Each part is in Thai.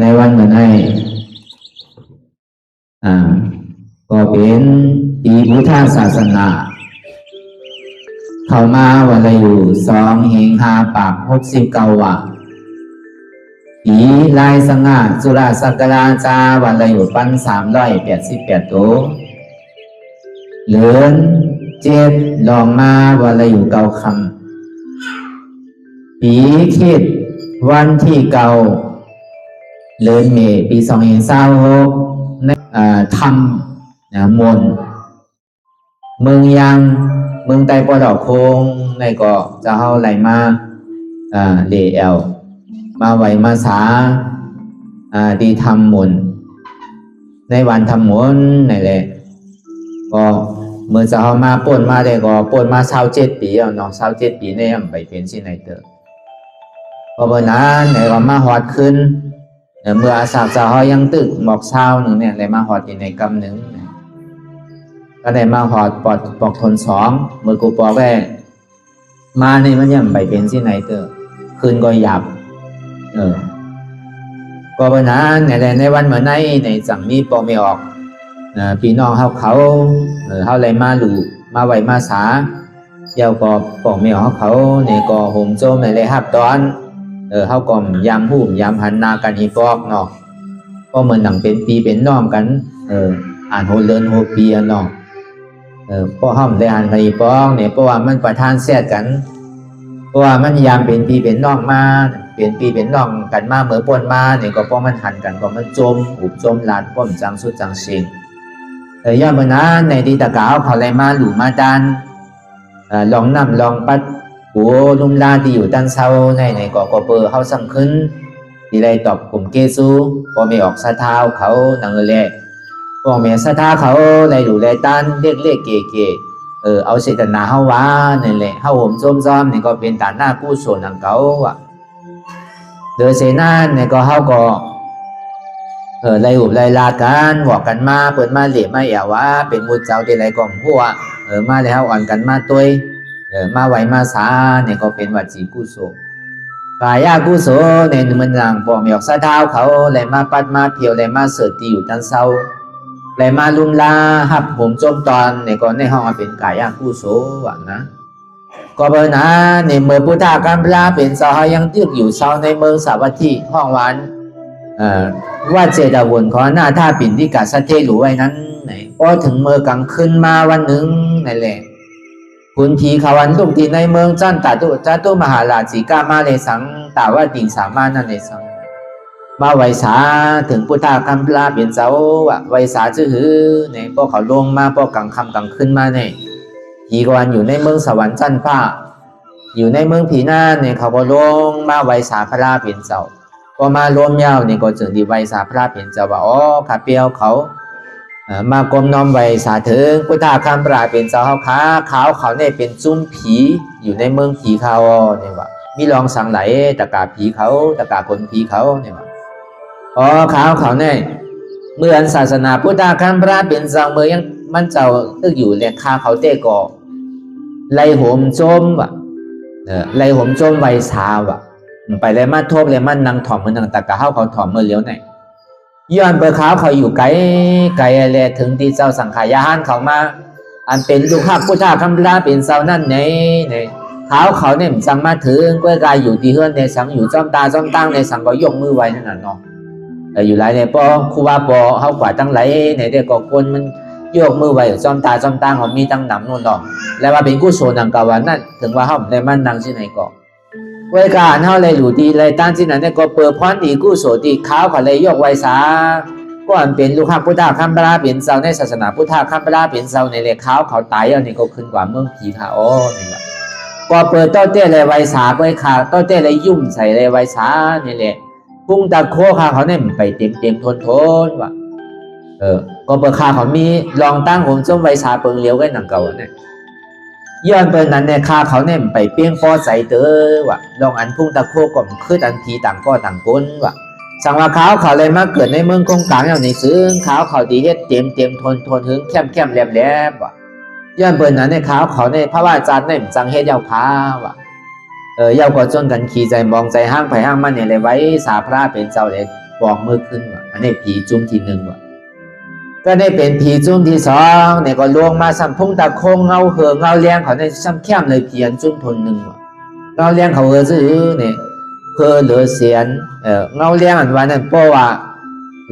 ในวันเหมือนให้ก็เป็นปีพุทธศาสนาเข้ามาวันละอยู่2 เฮง 5 ปาก69 วันปีลายสง่าจุฬาสักราชาวันละอยู่1,388 ตัวเหลือน7ลองมาวันละอยู่9 คำปีคิดวันที่9เดือนเมษปี2026ทำมนเมืองยังเมืองไต้ปอดอกโคงในก็จะเข้าไหลมาเดเอลมาไหวมาสาดีทำมนในวันทำมนในแหละก็เมื่อจะเข้ามาป่นมาได้ก็ป่นมา27 ปีเนาะ27 ปีในยังไปเป็นที่ไหนเตอก็เมื่อนั้นในก็มาหอดขึ้นเมื่ออาสาจะเขายังตึกหมอกเช้าหนึ่งเนี่ยเลยมาหอดอยู่ในกำหนึ่งก็ได้มาหอดปอกทน2เมื่อกูปอกแว่มาในมันยังไปเป็นที่ไหนเตอคืนก็หยับก็เมื่อนั้นในวันเมื่อไหนในจังมีปอกไม่ออกพี่น้องเขาเลยมาหลูมาไหวมาสาเจ้าก็ปอกไม่ออกเขาในก็ห่มโจมในเลยฮับตอนเขาก็ยามหูยามหันนากันอีปอกเนาะก็เหมือนหนังเป็นปีเป็นน้องกันอ่านโหเลินโหเปียเนาะเพราะห้องได้อ่านกันอีปอกเนี่ยเพราะว่ามันประทานแทรกกันเพราะว่ามันยามเป็นปีเป็นน้องมาเป็นปีเป็นน้องกันมาเหมือนปนมาเนี่ยก็เพราะมันหันกันเพราะมันจมอุบจมลาดป้อมจังสุดจังเชิงย่าเมื่อนั้นในดีตะกาวเขาเลยมาหลู่มาดันลองนำลองปัดหัวลุ่มลาที่อยู่ด้านเศร้าในเกาะกอเปอร์เขาสั่งขึ้นที่ได้ตอบกลุ่มเกซูพอไม่ออกสะเท้าเขาหนังเลยพอไม่สะเท้าเขาเลยหลู่เลยตันเรียกเก๋เอาเสตนาเขาว่านี่แหละเขาห่มซ้อมนี่ก็เป็นฐานหน้ากู้ส่วนหนังเขาอ่ะโดยเสนาเนี่ยก็เขาก็ไล่หุบไล่ลากันบอกกันมาเปิดมาเหลี่ยมมาแอวว่าเป็นมุดเจ้าที่ไรก่อมหัวมาแล้วอ่อนกันมาตัวมาไหวมาสาเนี่ยก็เป็นวัดจีกุโสกายากุโสเนี่ยมันหลังปอมยอกสะเท้าเขาเลยมาปัดมาเพียวเลยมาเสดตีอยู่ด้านเศร้าเลยมาลุมลาหับผมจมตอนเนี่ยก็ในห้องเป็นกายากุโสว่ะนะก็เบอร์นะเนี่ยเมื่อพุทธากัมพลาเป็นสหายังตึกอยู่เศร้าในเมืองสาวัตถีห้องวันว่าเจดาวนขอหน้าท่าปิ่นที่กาสะเทหรือไว้นั้นไหนพอถึงเมื่อกลางคืนมาวันหนึ่งนั่นแหละคุณผีขาวันตุกที่ในเมืองจันตาตุมหาราชิกามาเลสังตาว่าติงสามารถนั่นเลสังมาไวสาถึงพุทธากัมพลาเปลี่ยนเจ้าไวสาจื้อหือเนี่ยพอเขาลงมาพอกลางค่ำกลางคืนมาเนี่ยผีกวันอยู่ในเมืองสวรรค์จันทร์ผ้าอยู่ในเมืองผีหน้าเนี่ยเขาก็ลงมาไวสาพระเปลี่ยนเจ้าพอมารวมยาวเนี่ยก็จึงดีไวสาพระเปลี่ยนเจ้าว่าอ๋อขาเปียวเขามากรมน้อมไว้สาถึงพุทธาคัมปราเป็นเจ้าขาขาวเขาเนี่ยเป็นจุ้มผีอยู่ในเมืองผีเขาเนี่ยว่ามีลองสังไหลตะกาผีเขาตะกาคนผีเขาเนี่ยว่าอ๋อขาวเขาเนี่ยเมื่อศาสนาพุทธาคัมปราเป็นเจ้าเมื่อยังมันเจ้าตึกอยู่เนี่ยขาเขาเตะก่อไล่โหมโจมว่ะไล่โหมโจมไวสาว่ะไปเลยมาทบเลยมันนางถ่อมมันนางตะกาเขาถ่อมเมื่อเลี้ยวไหนย้อนเบอร์ขาวเขาอยู่ไกลอะไรถึงที่เจ้าสังขายานเขามาอันเป็นลูกหักพุทธาคัมภีร์เป็นเจ้านั่นในขาวเขาเนี่ยสั่งมาถึงก็กายอยู่ที่เฮือนในสังอยู่จ้อมตาจ้อมตั้งในสังก็ยกมือไว้นั่นน่ะเนาะแต่อยู่ไรในปอครูบาปอเขากว่าตั้งไรในเด็กก็คนมันยกมือไว้จ้อมตาจ้อมตั้งเขามีตั้งหนำนู่นเนาะแล้วว่าเป็นกุศลนังกาวันนั่นถึงว่าเขาในมันนังที่ไหนก็ไว้การเท่าไรหลูดีไรตั้งที่ไหนเนี่ยก็เปิดพรดีกู้โสดีขาวเขาเลยยกไว้สาก็อันเป็นลูกข้าพุทธาคัมภีร์เป็นเจ้าในศาสนาพุทธาคัมภีร์เป็นเจ้าในเลขขาวเขาตายอันนี้ก็ขึ้นกว่าเมืองผีค่ะอ๋อนี่แหละก็เปิดโต๊ะเต้เลยไว้สาไว้ขาโต๊ะเต้เลยยุ่มใส่เลยไว้สานี่แหละพุ่งตะโคค่ะเขาเนี่ยไปเต็มทนว่ะก็เปิดขาเขามีลองตั้งผมจ้มไว้สาเปิงเลี้ยวไว้หนังเก่าเนี่ยย้อนเปิดนั้นเนี่ยข้าเขาเนี่ยไปเปี้ยงป้อใส่เตอว่ะลองอันพุ่งตะโคก่อมคืออันผีต่างก็ต่างก้นว่ะสังว่าเขาเลยมาเกิดในเมืองกงกลางอย่างนี้ซึ่งเขาดีเฮ็ดเต็มทนหึงเข้มแหลมว่ะย้อนเปิดนั้นเนี่ยเขาเนี่ยพระว่าจารย์เนี่ยจังเฮ็ดยาวพาว่ะยาวก็จนกันขี่ใจมองใจห้างไผ่ห้างมันเนี่ยเลยไว้สาพระเป็นเจ้าเลย ปองมือขึ้นว่ะอันนี้ผีจุ้มที่หนึ่งว่ะก็ได้เป็นผีจุ้มที่สองเนี่ยก็ลวงมาสัมพุ่งตะโคงเงาเหือเงาเลี้ยงเขาในซ้ำแค้มเลยเพียนจุ้มทนหนึ่งว่ะเงาเลี้ยงเขาซื้อเนี่ยเพื่อเหลือเสียนเงาเลี้ยงอันวันนั้นเพราะว่า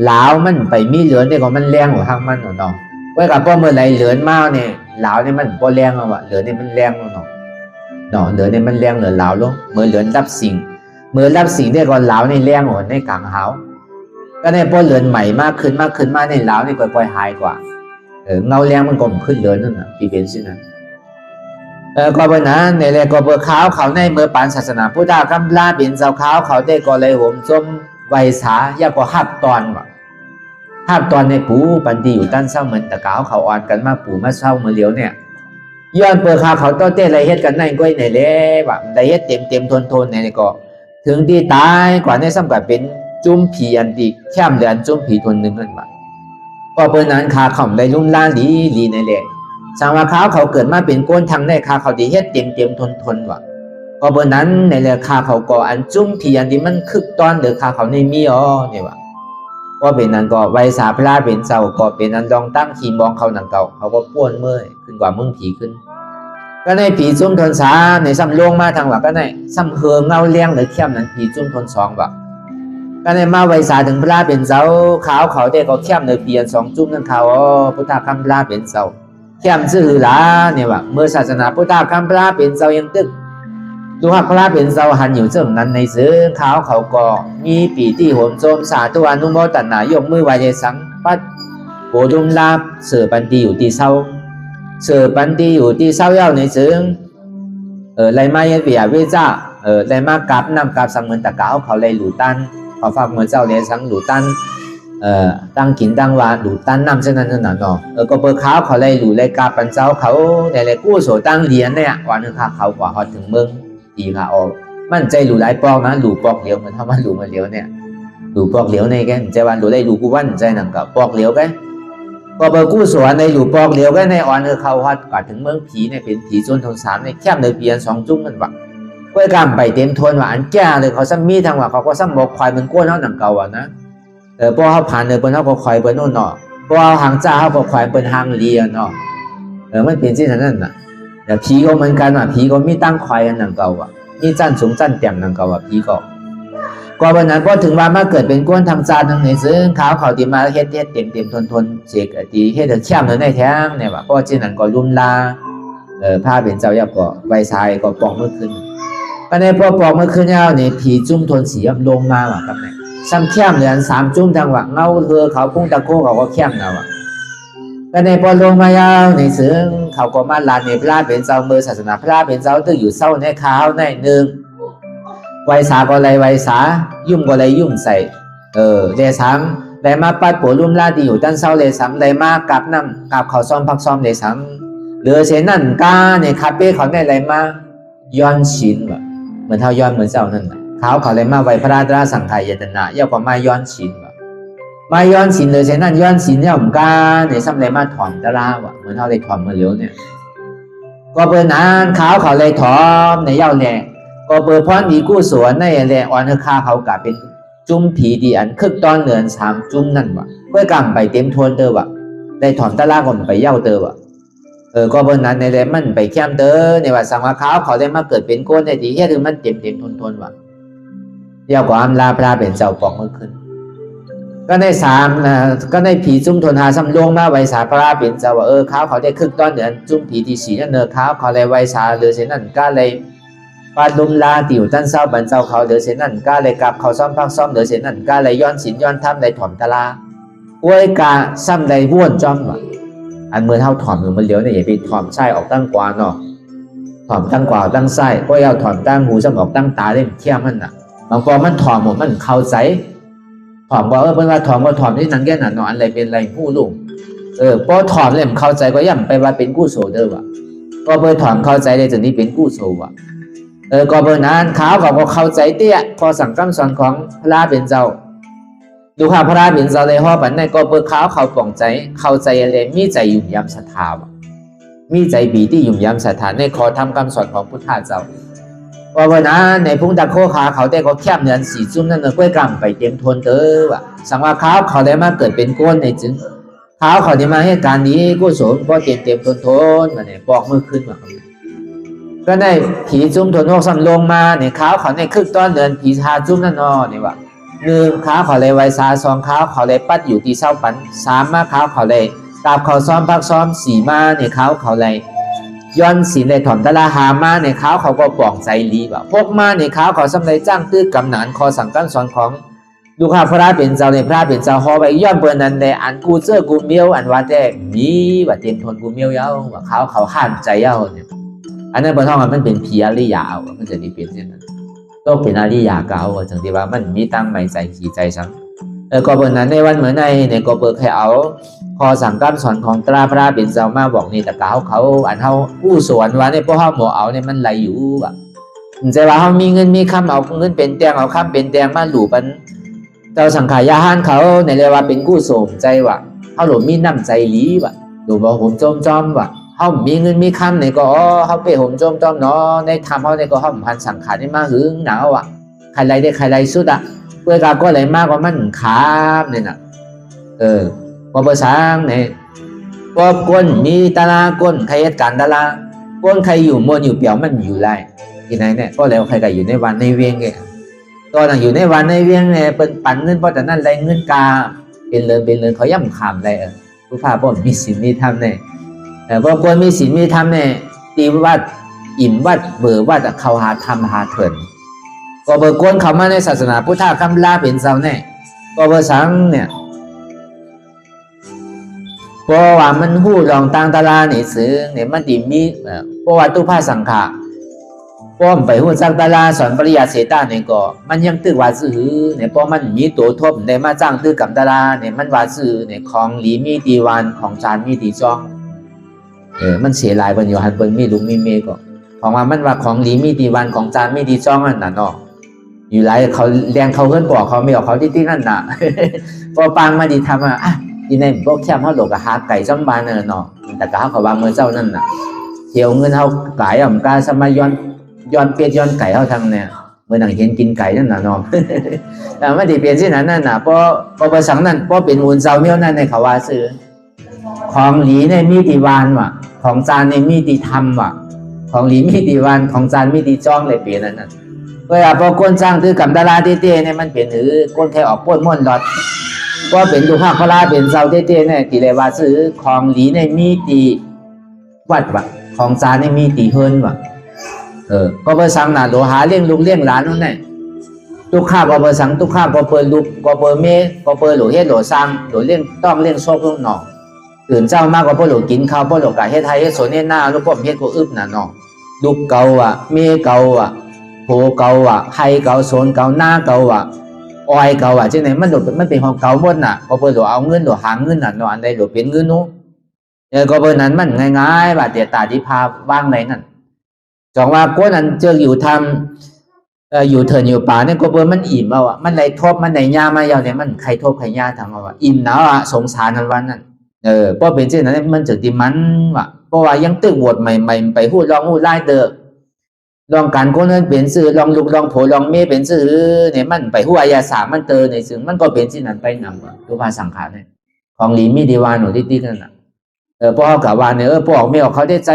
หลาวมันไปมีเหลือเนี่ยก็มันเลี้ยงหัวทางมันเนาะไว้กับพ่อเมื่อไรเหลือมาเนี่ยหลาวเนี่ยมันพอเลี้ยงเอาว่ะเหลือเนี่ยมันเลี้ยงเนาะเหลือเนี่ยมันเลี้ยงเหลือหลาวลงเมื่อเหลือรับสิ่งเมื่อรับสิ่งได้ก่อนหลาวเนี่ยเลี้ยงหัวในกลางหาวก็ได้พอเหลือใหม่มากขึ้นมาในหลาวนี่ค่อยๆหายกว่าเงาเลี้ยงมันก็ขึ้นเหลือนั่นน่ะปีเป็นสินะก็เป็นนั้นในแรกก็เบอร์ขาวเขาในเมื่อปานศาสนาพุทธคำลาเป็นเจ้าขาวเขาได้ก็เลยห่มจมไวสายาก็หับตอนว่ะหับตอนในปูปันดีอยู่ตั้นเศร้าเหมือนตะกาวเขาอ่อนกันมาปูมาเศร้าเมื่อเลี้ยวเนี่ยย้อนเปิดขาวเขาต้นเต้อะไรเฮ็ดกันในก้อยในเล่ว่ะได้เฮ็ดเต็มทนในนี่ก็ถึงที่ตายกว่าในซ้ำกับเป็นจุ้มผีอันดีแค่มเดือนจุ้มผีทนหนึ่งนั่นว่ะก็เปิดนั้นขาเขาได้ลุ่มล่าลีในเล่สังว่าเขาเกิดมาเป็นก้นทางในคาเขาดีเฮ็ดเต็มทนว่ะก็เบอร์นั้นในเรือคาเขาก็อันจุ้มผีอันที่มันคึกตอนเดือคาเขาในมีเนี่ยว่ะก็เป็นนั้นก็ไวสาพระเป็นเจ้าก็เป็นอันดองตั้งขีมองเขาหนังเก่าเขาก็ป้วนเมื่อยขึ้นกว่ามึงผีขึ้นก็ในผีจุ้มทนสาในซ้ำลงมาทางว่าก็ในซ้ำเฮืองเงาเลี้ยงหรือเข้มนั้นผีจุ้มทนสองว่ะก็ในมาไวสาถึงพระเป็นเจ้าเขาได้ก็เข้มในเปลี่ยนสองจุ้มนั่นเขาพุทธคำพระเป็นเจ้าเข้มซื่อหลาเนี่ยว่ะเมื่อศาสนาพุทธคำพระเป็นเจ้ายังตึกดูหักพระเป็นเจ้าหันอยู่เจ้านั้นในซื้อเขาก็มีปีที่โหมโจมสาธุอนุโมทนายกมือไหวใจสังปัดโหดุมลาบเสือปันตีอยู่ที่เศร้าเสือปันตีอยู่ที่เศร้าเย้าในซื้อไรมาเยเวียเวจ้าไรมากับนำกับสังเหมือนตะกาวเขาเลยหลูตันเขาฝากเมื่อเจ้าเลยสังหลูตันตั้งกินตั้งวาหลูตั้นนำเช่นนั้นน่ะเนาะก็เปิดเขาเลยหลูเลยกาปันเจ้าเขาแต่เลยกู้โสตั้งเหรียญเนี่ยวันนึงเขากว่าฮอดถึงเมืองตีขาออกมั่นใจหลูหลายปอกนะหลูปอกเหลียวเหมือนทำมาหลูมาเหลียวเนี่ยหลูปอกเหลียวในแกใจวันหลูได้หลูกูวันใจหนังกับปอกเหลียวแกก็เปิดกู้โสในหลูปอกเหลียวแกในอ่อนเขาฮอดกว่าถึงเมืองผีเนี่ยเป็นผีจนทนสามในแคบเลยเปลี่ยนสองจุ้งมันบักก้อยกามไปเต็มทนว่าอันแก่เลยเขาซ้ำมีทางว่าเขาก็ซ้ำบอกควายมันก้นเขาหนังเก่าอ่ะนะพอเขาผ่านเปิ้นเขาก็คอยเปิ้นโน่นเนาะพอหางจ้าเขาก็คอยเปิ้นหางเลียเนาะมันเป็นที่นั้นน่ะแต่ผีก็เหมือนกันว่ะผีก็มีตั้งคอยกันหนังเก่าอ่ะมีจันสูงจันเตี่ยมหนังเก่าอ่ะผีก็วันนั้นพอถึงว่ามาเกิดเป็นก้นทางจานทางไหนซึ่งเขาที่มาเฮ็ดเต็มทนเสกตีเฮ็ดแช่มในแท้งเนี่ยว่ะเพราะที่นั้นก็ลุ่มลาผ้าเป็นเจ้ายักษ์ก็ใบทรายก็ปองเมื่อคืนก็ในพอปองเมื่อคืนแล้วนี่ผีจุ้มทนสีลงมาว่ะครับเนี่ยซ้ำแค้มเหลือสามจุ้มทางว่าเงาเธอเขาพุ่งตะโคเขาก็แค้มนะว่ะก็ในพอลงมายาวในซึ่งเขาก็มาลานในพระเป็นเจ้าเมื่อศาสนาพระเป็นเจ้าตึกอยู่เศร้าในข้าวในหนึ่งไวสาก็เลยไวสายุ่มก็เลยยุ่มใส่เลซ้ำเลยมาปัดปัวรุ่มลาดีอยู่ด้านเศร้าเลยซ้ำเลยมากับน้ำกับเขาซ้อมพักซ้อมเลยซ้ำเหลือเช่นนั่นก้าในคาเฟ่เขาได้เลยมาย้อนชินว่ะเหมือนเท่าย้อนเหมือนเจ้านั่นเขาเลยมาไว้พระราชสังขารยตนะย่อก็มาย้อนฉินว่ะมาย้อนฉินเลยเช่นนั้นย้อนฉินเนี่ยผมก็ในซ้ำเลยมาถอนตะลาว่ะเหมือนเขาเลยถอนมาเลี้ยวเนี่ยก็เปิดนานเขาเลยถอนในเย้าแหล่ก็เปิดพรดีกู้สวนในแหล่อ่อนเขากะเป็นจุ้มผีดีอันคึกตอนเหนือนสามจุ้มนั่นว่ะก็กำไปเต็มทวนเตอว่ะได้ถอนตะลาก่อนไปเย้าเตอว่ะก็บนนั้นในแหล่มันไปแคมเตอในว่าสังว่าเขาได้มาเกิดเป็นก้นในที่แค่ถึงมันเต็มทนว่ะเดี๋ยวก็อำลาพระเป็นเจ้าปอกเมื่อคืนก็ได้สามก็ได้ผีจุ้มทนหาซ้ำลงมาไวสาพระเป็นเจ้าว่าเขาได้คึกตอนเดือนจุ้มผีที่สีนั่นเขาเลยไวสาเดือเช่นนั้นก็เลยปาดลุมลาติวตั้นเศร้าบรรเจ้าเขาเดือเช่นนั้นก็เลยกลับเขาซ้อมพักซ้อมเดือเช่นนั้นก็เลยย้อนสินย้อนถ้ำเลยถ่อมตะลาอวยกาซ้ำเลยว่นจ้อมว่ะอันเมื่อเท่าถ่อมมันเลี้ยวเนี่ยอย่าไปถ่อมไส้ออกตั้งกวาเนาะถ่อมตั้งกวาตั้งไส้ก็เอาถ่อมตั้งหูซ้ำออกตั้งตาเล่มเขี้ยมันน่ะบางปอมันถอมหมดมันเข้าใจถอมบอกเป็นว่าถอมก็ถอมที่นังแก่หนาหนอนอะไรเป็นอะไรผู้ลูกพอถอมเลยมันเข้าใจก็ย่ำไปว่าเป็นกู้โซเด้อว่ะก็เพิ่นถอมเข้าใจได้จนนี้เป็นกู้โซว่ะก็เพิ่นนั้นเขาก็เข้าใจเตี้ยพอสั่งคำสอนของพระเป็นเจ้าดูข้าพระเป็นเจ้าเลยห่อปันในก็เพิ่นเขาปองใจเข้าใจอะไรมีใจยุ่มยำศรัทธาว่ะมีใจบีที่ยุ่มยำศรัทธาในขอทำคำสอนของพุทธเจ้าก็ ว่าวันนั้นในพุ่งตะโคขาเขาแต่ก็แคบเนือนสีจุ่มนั่นก้วยกำไปเตรียมทนเตอว่ะสังว่าเขาได้มาเกิดเป็นก้นในจึงเขาได้มาให้การนี้กูสมก็เตรียมทนมาเนี่ยบอกมือขึ้นว่าก็ได้ผีจุ่มทนหกซ้ำลงมาเนี่ยเขาในคึกต้อนเดินผีชาจุ่มนั่นนอเนี่ยว่ะหนึ่งเขาเลยไวซาสองเขาเลยปัดอยู่ที่เศร้าปันสามมาเขาเลยตาบเขาซ้อมพักซ้อมสี่มาเนี่ยเขาเลยย้อนสีในถ่อมตะลาหามาในเขาก็ปลองใจรีแบบพวกมาในเขาสำเร็จจ้างตื้อกำหนานคอสั่งกั้นสอนของดูข้าพระเป็นเจ้าในพระเป็นเจ้าฮอไปย้อนเปิดนั้นในอันกูเจอกูเมียวอันว่าแต่มีว่าเต็มทนกูเมียวเย้าว่าเขาห้ามใจเย้าเนี่ยอันนั้นบนท้องมันเป็นผีอริยามันจะดีเป็นเช่นนั้นต้องเป็นอริยาเก่าจังที่ว่ามันมีตั้งไม่ใจขี่ใจซ้ำก็เปิดนั้นในวันเหมือนในเนี่ยก็เปิดให้เอาพอสั่งกั้นสอนของตราพระเป็นเจ้ามาบอกนี่แต่เขาอันเขาผู้สวนว่าเนี่ยพวกเขาหมอเอาเนี่ยมันไหลอยู่แบบใจว่าเขามีเงินมีคำเอาเงินเป็นแตงเอาคำเป็นแตงมาหลูปันเจ้าสังขายาหานเขาในเรียกว่าเป็นกู้โสมใจว่ะเขาหลบมีน้ำใจลีว่ะหลบว่าผมจอมว่ะเขามีเงินมีคำในก็เขาไปผมจอมเนาะในทำเขาในก็เขาพันสังขารได้มาหึงหนาวอ่ะใครไรได้ใครไรสุดอ่ะเพื่อกาก็เลยมากกว่ามันขาเนี่ยนะพอภาษาเนี่ยพอก้นมีตาลาก้นใครเหตุการณ์ตาลาก้นใครอยู่มวลอยู่เปี่ยวมันอยู่ไรที่ไหนเนี่ยก็แล้วใครก็อยู่ในวันในเวียงไงก็นั่งอยู่ในวันในเวียงเนี่ยเป็นปั่นเงินเพราะแต่นั่นไรเงินกาเป็นเลินเขาย่ำขามได้ผู้พาพ่อมีศีลมีธรรมเนี่ยพอคนมีศีลมีธรรมเนี่ยตีวัดอิ่มวัดเบอร์วัดเขาหาธรรมหาเถินก็เบอร์ก้นเขามาในศาสนาพุทธคำลาเป็นเจ้าเนี่ยก็เบอร์สังเนี่ยเพราะว่ามันหู้ลองต่างตาลาเนี่ยซื้อเนี่ยมันดีมีเพราะว่าตู้ผ้าสังขะป้อมไปหู้จักตาลาสอนปริยัติเสตาเนี่ยก็มันยังตึกว่าซื้อเนี่ยเพราะมันมีตัวทบในมาจ้างตึกกับตาลาเนี่ยมันว่าซื้อเนี่ยของหลีมีตีวันของจานมีตีจ้องมันเสียลายบนอยู่หันเปิ้นมีลุงมีเมก็ของว่ามันว่าของหลีมีตีวันของจานมีตีจ้องนั่นน่ะเนาะอยู่ไรเขาแรงเขาเพื่อนบอกเขาไม่ออกเขาที่นั่นน่ะพอปังมาดีทำอีในพวกแคบเขาหลกกับหาไก่จ้องบานเนาะแต่กะเขาวางเมื่อเจ้านั่นน่ะเที่ยวเงินเขาไก่อ่ะการสมัยย้อนเปียย้อนไก่เขาทางเนี่ยเมื่อหนังเห็นกินไก่นั่นน่ะเนาะแต่ไม่ได้เปลี่ยนที่นั้นนั่นน่ะเพราะภาษานั้นเพราะเป็นมูลเจ้าเมี้ยวนั่นในเขาว่าซื้อของหลีในมีตีวานว่ะของจานในมีตีทำว่ะของหลีมีตีวานของจานมีตีจ้องเลยเปลี่ยนนั่นเวลาพอก้นจ้างถือกับดาราเต้ๆเนี่ยมันเปลี่ยนหรือก้นแค่ออกป้นม่วนหลอดก็เป็นดูภาพพระเป็นเสาเต้ๆเนี่ยตีเลยว่าซื้อของหลีในมีตีวัดว่ะของจานในมีตีเฮิรนว่ะก็เบอร์สังน่ะโลหาเลี้ยงลูกเลี้ยงหลานนั่นแหละทุกข้าก็เบอร์สังทุกข้าก็เปิดลูกก็เปิดเมย์ก็เปิดหลูเฮ็ดหลูซังหลูเลี้ยงต้องเลี้ยงโชคลูกหนองตื่นเจ้ามากกว่าพ่อหลูกินข้าวพ่อหลูกะเฮ็ดไทยเฮ็ดโซนเฮ็ดหน้าลูกพ่อเฮ็ดก็อึบน่ะน้องลูกเก่าอ่ะเมย์เก่าอ่ะโผเก่าอ่ะไฮเก่าโซนเก่าหน้าเก่าอ่ะออยเก่าอ่ะจังไหนมันเป็นของเก่าหมดน่ะก็เปิดหลูเอาเงินหลูหาเงินน่ะเนาะอันใดหลูเป็นเงินนู้ก็เปิดนั้นมันง่ายๆบาดเดียตาที่พาว่างไหนนั่นจองว่าก้นนั้นเจออยู่ทำอยู่เถินอยู่ป่าเนี่ยก็เปิดมันอิ่มเอาอ่ะมันไหลทบมันไหลยามาอย่างเนี่ยมันใครทบใครยาทางเอาอ่ะอิ่มหนาวอ่ะสงสารทันวันนั้นเพราะเป็นเช่นนั้นมันจะดิมันว่ะเพราะว่ายังตึกบทใหม่ๆไปพูดลองพูดไล่เด้อลองการคนนั้นเป็นสื่อลองลุกลองโผลองเมย์เป็นสื่อเนี่ยมันไปหัวายาสามันเตอในซึ่งมันก็เป็นเช่นนั้นไปนำตัวภาสังขารเนี่ยของลีมีดีวานหนูที่นั่นน่ะพอเขากล่าวว่าเนี่ยพอออกไม่ออกเขาได้ใจ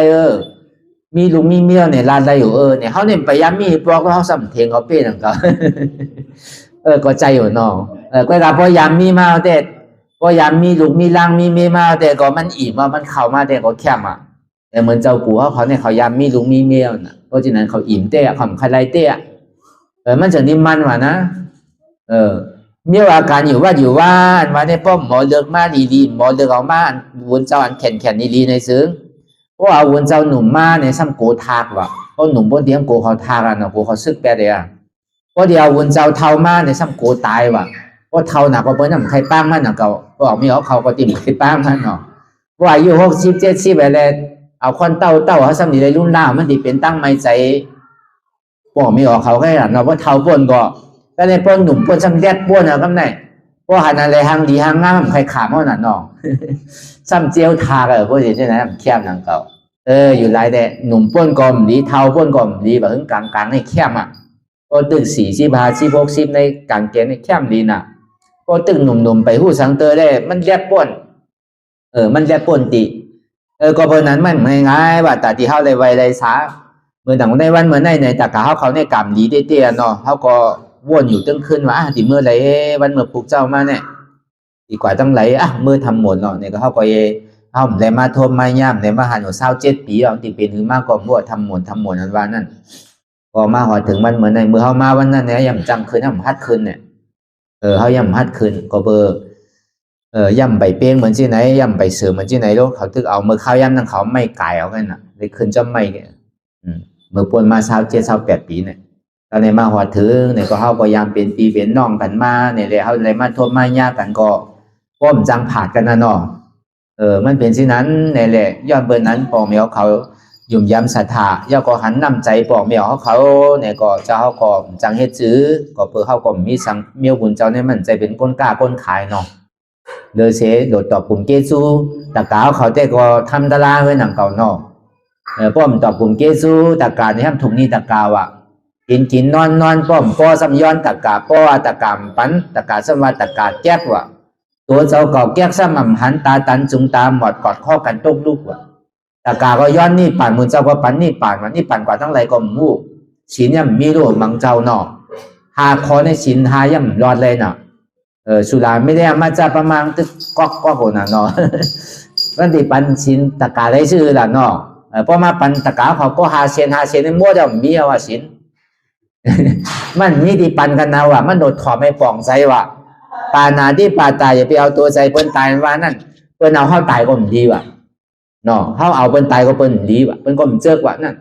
มีลุงมีเมียเนี่ยลานได้อยู่เนี่ยเขาเนี่ยพยายามมีปลอกเขาสัมเทงเขาเป็นนั่นก็ก็ใจอยู่น้องก็พยายามมีมาแต่พยายามมีลุงมีล่างมีเมียมาแต่ก็มันอิ่มมันเข้ามาแต่ก็แคบอ่ะแต่เหมือนเจ้าปู่เขาเนี่ยเขายามมีลุงมีเมียน่ะเพราะฉะนั้นเขาอิ่มเตะเขาใครไรเตะมันจะนิ่มมันว่ะนะเมียอาการอยู่ว่ามาในป้อมหมอเลือกมาดีหมอเลือกเอามาวนเจ้าอันแข็งดีในซึ้งเพราะว่าวนเจ้าหนุ่มมาเนี่ยซ้ำโกทากว่ะเพราะหนุ่มบนเดียงโกเขาทากอ่ะเนาะโกเขาซึกแปดเลยอ่ะเพราะเดียววนเจ้าเท่ามาเนี่ยซ้ำโกตายว่ะเพราะเท่าหนักกว่าเปิ้ลน้ำใครป้างมันหนักเก่าก็ออกไม่ออกเขาก็ติ่มใครป้างมันเนาะว่าอายุ60 70ไปแล้วเอาคนเต้าเขาซ้ำดีในรุ่นล่ามันดีเป็นตั้งไม่ใจบอกไม่ออกเขาแค่หนักเนาะเพราะเท่าป้นก็ในป้นหนุ่มป้นซ้ำแดดป้นอ่ะก็ไหนเพราะหันอะไรหางดีหางงามใครขาดเพราะหนักเนาะซ้ำเจียวทากเพราะอย่างนี้นะแคบหนังเก่า อยู่หลายแต่หนุ่มป้นกลมดีเทาป้นกลมดีแบบกลางในเข้มอ่ะก็ตึก45 46ในกลางเกณฑ์ในเข้มดีน่ะก็ตึกหนุ่มไปหู้สังเตอได้มันแยบป้นมันแยบป้นติก็เพราะนั้นมันง่ายๆว่าแต่ที่เขาเลยไวเลยช้าเมื่อต่างในวันเมื่อในแต่กะเขาในกรรมดีเตี้ยเนาะเขาก็วนอยู่ตึ้งขึ้นว่าที่เมื่อไรวันเมื่อปลูกเจ้ามาเนี่ยดีกว่าตั้งไหลเมื่อทำหมดเนาะเนี่ยก็เขาก็เขาเลยมาทมมาย่ำเลยมาหันหัว27 ปีเอาที่เป็นคือมากกว่าพวกทำหมดอันว่านั่นพอมาหอถึงวันเมื่อในเมื่อเขามาวันนั้นเนี่ยย่ำจำคืนย่ำพัดคืนเนี่ยเขาย่ำพัดคืนก็เบอร์ย่ำไปเป้งเหมือนที่ไหนย่ำไปเสือเหมือนที่ไหนแล้วเขาตึกเอาเมื่อข้าวย่ำนั่งเขาไม่ไก่เอากันน่ะเลยคืนจะไม่เมื่อปนมา27 28 ปีเนี่ยตอนในมาหอถึงเนี่ยก็เขาก็ยามเป็นปีเป็นน้องกันมาเนี่ยเลยเขาเลยมาทมมาย่ากันก็ป้อมจังผาดกันนะเนาะมันเป็นสิ่งนั้นเนี่ยแหละย้อนเบอร์นั้นปองเมียวเขายุ่มย้ำศรัทธาย่อก็หันนำใจปองเมียวเขาเนี่ยก็เจ้าเขาก็จังเฮ็ดซื้อก็เพื่อเขาก็มีสังเมียวบุญเจ้าเนี่ยมันใจเป็นก้นกล้าก้นขายเนาะเดือเสโดดต่อปุ่มเกซูตะกาวเขาแต่ก็ทำตารางไว้หนังเก่าเนาะป้อมต่อปุ่มเกซูตะกาเนี่ยทำถุงนี้ตะกาวอ่ะกินนอนป้อมป้อสัมย้อนตะกาป้อตะกามปันตะกาสวัสตะกาแจ๊กว่ะตัวเจ้าเก่าแก๊กซ้ำหันตาตันจุงตาหมดกอดข้อกันตกลูกว่ะตะกาก็ย้อนนี่ป่านมือเจ้าก็ปันนี่ป่านวันนี่ป่านกว่าทั้งไรก็มู่ศีลย่ำมีรูปมังเจ้าเนาะหาคอในศีลหาย่ำรอดเลยเนาะสุราไม่ได้มาจากประมาณตึกก๊อกน่ะเนาะวันที่ปันศีลตะกาได้ชื่อละเนาะพอมาปันตะกาเขาก็หาเซนในมั่วเดียวมีว่าศีลมันมีที่ปันกันนะว่ะมันโดดขอบไม่ป่องใจว่ะปานาที่ปาตายอย่าไปเอาตัวใจเปิ้นตายว่านั่นเปิ้นเอาเข้าตายก็มันดีว่ะเนาะเข้าเอาเปิ้นตายก็เปิ้นดีว่ะเปิ้นก็มันเจอกว่ะนั่น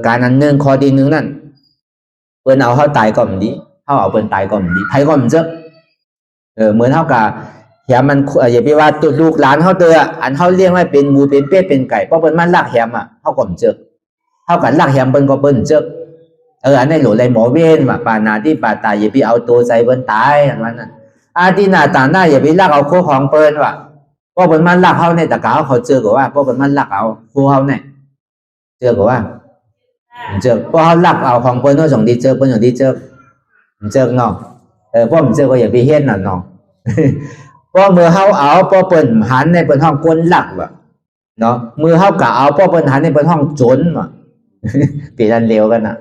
การนั้นนึงคอดีนึงนั่นเปิ้นเอาเข้าตายก็มันดีเข้าเอาเปิ้นตายก็มันดีไผก็มันเจอกเหมือนเท่ากับแหมมันอย่าไปว่าตัวลูกหลานเขาเตออันเขาเลี้ยงไว้เป็นหมูเป็นเป็ดเป็นไก่เพราะเปิ้นมันลักแหมเขาก็มันเจอกเท่ากับลักแหมเปิ้นก็เปิ้นเจอกอันนี้หลุดเลยหมอเว้นว่าปานาที่ปาตายอย่าไปเอาตัวใจเปิ้นตายอันนั้นอาทินาต่างหน้าอย่าไปลักเอาโคของเปิ้นว่ะเพราะเปิ้นมันลักเขาในตะกาเขาเจอกว่าเพราะเปิ้นมันลักเอาโคเขาเนี่ยเจอกว่าเจอกเพราะเขาลักเอาของเปิ้นส่งดีเจอเปิ้นส่งดีเจอเนาะเพราะมันเจอก็อย่าไปเฮ็ดน่ะเนาะเพราะมือเขาเอาเพราะเปิ้นหันในเปิ้นห้องก้นลักว่ะเนาะมือเขากะเอาเพราะเปิ้นหันในเปิ้นห้องจนว่ะปีนั้นเร็วกันน่ะ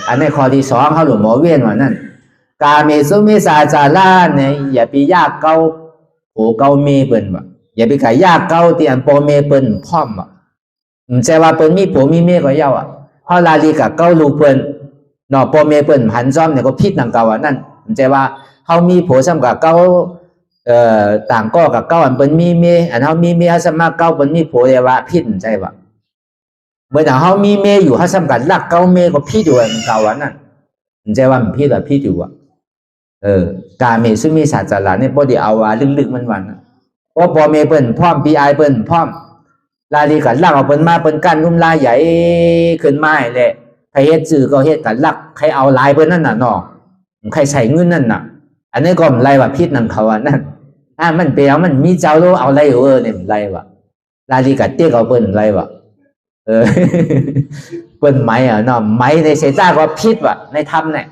อันนี้ข้อที่2เขาหลวงหมอเวียนว่านั่นกาเมสุมิสาจาราเนี่ยอย่าไปยากเก้าโผเก้าเมเปิ้นว่ะอย่าไปขายยากเก้าที่อันโปเมเปิ้นพร้อมว่ะใช่ว่าเปิ้นมีโผมีเมก็เย้าอ่ะเฮาลาลีกับเก้าลูกเปิ้นเนาะโปเมเปิ้นหันซ้อมเนี่ยก็ผิดนังเก่าอ่ะนั่นใช่ว่าเฮามีโผซ้ำกับเก้าต่างก็กับเก้าอันเปิ้นมีเมอันเฮามีเมเฮาซ้ำมาเก้าเปิ้นมีโผเลยว่าผิดใช่ป่ะเมื่อเขามีเมย์อยู่เขาสำคัญรักเก้าเมย์ก็พี่ด้วยมันเก่าวันนั้นมันใจว่ามันพี่หรือพี่อยู่อ่ะกาเมย์ซึ่งมีศาสตราเนี่ยพอดีเอาว่าลึกๆมันวันเพราะพอเมย์เปิ้นพร้อมปีไอเปิ้นพร้อมลาลีกันรักเอาเปิ้นมาเปิ้นกันนุ่มลายใหญ่ขึ้นไม้เลยใครเฮ็ดจื้อก็เฮ็ดกันรักใครเอาลายเปิ้นนั่นน่ะเนาะใครใส่เงินนั่นน่ะอันนี้ก็มันไรว่าพิษนั่นเขาอันนั้นมันเปล่ามันมีเจ้ารู้เอาไรเนี่ยมันไรวะลาลีกันเตี้ยเอาเปิ้นไรวะเปิ้นไม้อ่ะเนาะไม้ในเสตาก็พิษว่ะในธรรมเนี่ย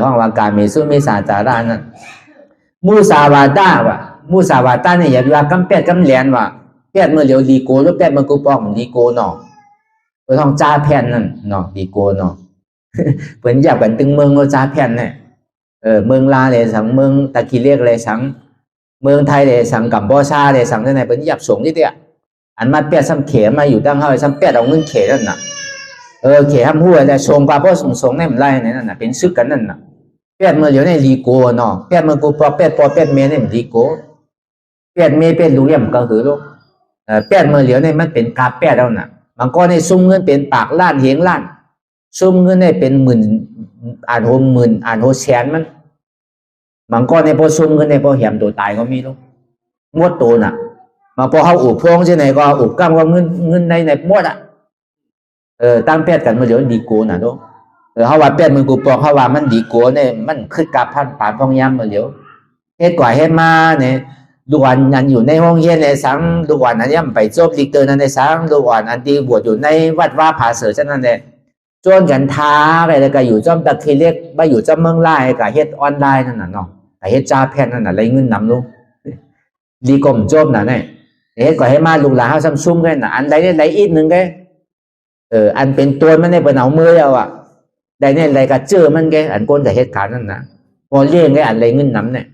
ห้องว่าการมีสุมิสาจารานั่นมูสาวาดาว่ะมูสาวาดาเนี่ยอย่าไปว่ากำเป็ดกำแหลนว่ะเป็ดเมื่อเหลียวลีโกหรือเป็ดเมื่อกูปองลีโกเนาะเปิ้นห้องจ้าแผ่นนั่นเนาะลีโกเนาะเปิ้นอยากกันตึงเมืองก็จ้าแผ่นเนี่ยเมืองลาเลยสังเมืองตะกี้เรียกเลยสังเมืองไทยเลยสังกัมพูชาเลยสังที่ไหนเปิ้นอยากส่งที่เดียอันมาเปียซ้ำเขมาอยู่ตั้งเฮาซ้ำเปียเอาเงินเขนั่นน่ะเขห้ามหัวแต่ชงปลาพ่อส่งในมันไล่นั่นน่ะเป็นซึกกันนั่นน่ะเปียเมื่อเหลียวในลีโกเนาะเปียเมื่อกูปอเปียเมในลีโกเปียเมเป็นลูกเลี้ยมก็คือลูกเปียเมื่อเหลียวในมันเป็นกาเปียแล้วน่ะบางก็ในซุ่มเงินเป็นปากล้านเฮงล้านซุ่มเงินในเป็นหมื่นอ่านโหมื่นอ่านโหแสนมันบางก็ในพอซุ่มเงินในพอแหมตัวตายก็มีลูกมดโตน่ะมาพอเขาอุบพวงที่ไหนก็อุบกำก็เงินในหมดอ่ะตั้งแพทย์กันมาเดี๋ยวดีโกน่ะลูกเขาว่าแพทย์มึงกูปอกเขาว่ามันดีโกเนี่ยมันคือกาพันป่านพองยามมาเดี๋ยวเฮ็ดกว่าเฮ็ดมาเนี่ย ลูกอ่อนอันอยู่ในห้องเรียนในสังลูกอ่อนอันย่ำไปจบลิกเตอร์นั้นในสังลูกอ่อนอันที่บวชอยู่ในวัดว่าผาเสือเช่นนั้นเลยจนกันท้าอะไรก็อยู่จ้อมตะคีเล็กไปอยู่จ้อมเมืองไล่กับเฮ็ดออนไลน์นั่นน่ะเนาะกับเฮ็ดจ้าแพทย์นั่นน่ะไรเงินนำลูกดีกลมจบน่ะเนี่ยเฮ็ดก็ให้มาลูกหลานเขาซ้ำซุ่มกันน่ะอันใดเนี่ยไรอีกหนึ่งแกอันเป็นตัวมันในเป็นเอามือเอาอ่ะใดเนี่ยไรก็เจอมันแกอันก้นกับเฮ็ดขานั่นนะพอเลี้ยงแกอันไรเงินนำเนี่ย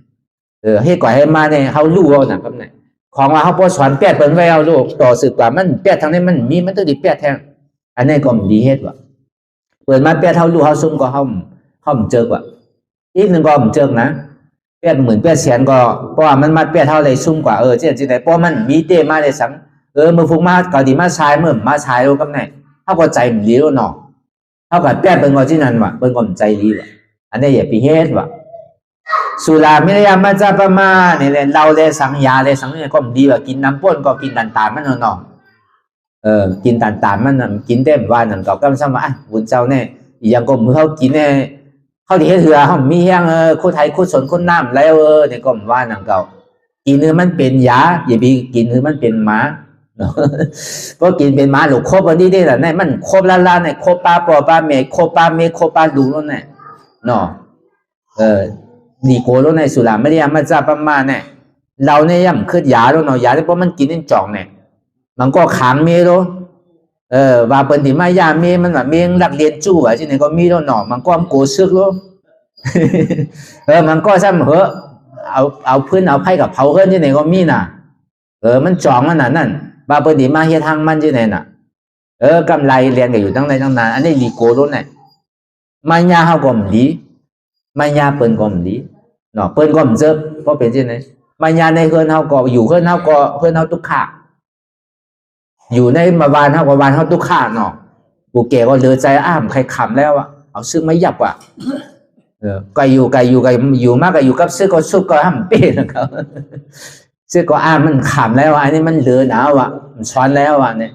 ให้ก่อยให้มาเนี่ยเขารู้เอาหนักครับเนี่ยของเราเขาพอสอนแปดเปิดไว้เอาลูกต่อสืบกว่ามันแปดทางนี้มันมีมันต้องดีแปดแทงอันนี้ก็ดีเฮ็ดว่ะเปิดมาแปดเท่าลูกเขาซุ่มก็เขาเจอกว่าอีกหนึ่งก็เจอนะแปดหมื่นแปดแสนก็เพราะว่ามันมาแปดเท่าเลยซุ่มกว่าเจ๊จีไหนเพราะมันมีเต้มาเลยสังมือฟุ้งมาเกาดีมาชายมือมาชายรู้กับไหนเท่ากับใจมันดีแล้วเนาะเท่ากับแปดเป็นก็ที่นั่นว่ะเป็นก็ใจดีว่ะอันนี้อย่าไปเฮ็ดว่ะสุราไม่ได้ยามาจ้าประมาเนี่ยเราเลยสังยาเลยสังเนี่ยก็ดีว่ากินน้ำป้นก็กินต่างๆมันเนาะกินต่างๆมันกินเต็มว่านั่นก็กำซ้ำว่าบุญเจ้าเนี่ยอย่างก็มือเขากินเนี่ยเขาที่เถื่อเขามีแห้งคนไทยคนสนคนน้ำแล้วเนี่ยก็ว่านั่นก็กินเนื้อมันเป็นยาอย่าไปกินเนื้อมันเป็นหมาก็กินเป็นหมาหรือโคบวันนี้ได้แต่เนี่ยมันโคบล้านๆเนี่ยโคบปลาปอปลาเมฆโคบปลาเมฆโคบปลาดูแล้วเนี่ยเนาะดีโก้แล้วในสุราไม่ได้ยามาจ้าประมาณเนี่ยเราเนี่ยย่ำคือยาแล้วเนาะยาที่เพราะมันกินนี่จ่องเนี่ยมันก็ขังเมย์แล้วว่าเป็นที่ไม่ยาเมย์มันแบบเมย์รักเรียนจู่อ่ะที่ไหนก็มีแล้วเนาะมันก็โกซึกแล้วมันก็ซ้ำเหอะเอาพื้นเอาไผ่กับเผาเฮิรนที่ไหนก็มีน่ะมันจ่องมันนั่นว่าเป็นที่มาเฮ็ดทางมันที่ไหนน่ะกำไรเรียนกันอยู่ตั้งนานอันนี้ดีโก้แล้วเนี่ยมายาเขาก็มดีมายาเปิ้นก็มดีเนาะเปิ้นก็มเจอเพราะเป็นที่ไหนมายาในเฮือนเขาก็อยู่เฮือนเขาก็เฮือนเขาทุกข์อยู่ในมาบานเขาก็บานเขาทุกข์เนาะปู่แกก็เลือใจใครขำแล้วอ่ะเอาซึ่งไม่หยับอ่ะก็อยู่มากก็อยู่กับซื้อก็ซุกก็เป้นะครับซื้อก็มันขำแล้วอันนี้มันเลือหนาวอ่ะมันช้อนแล้วอ่ะเนี่ย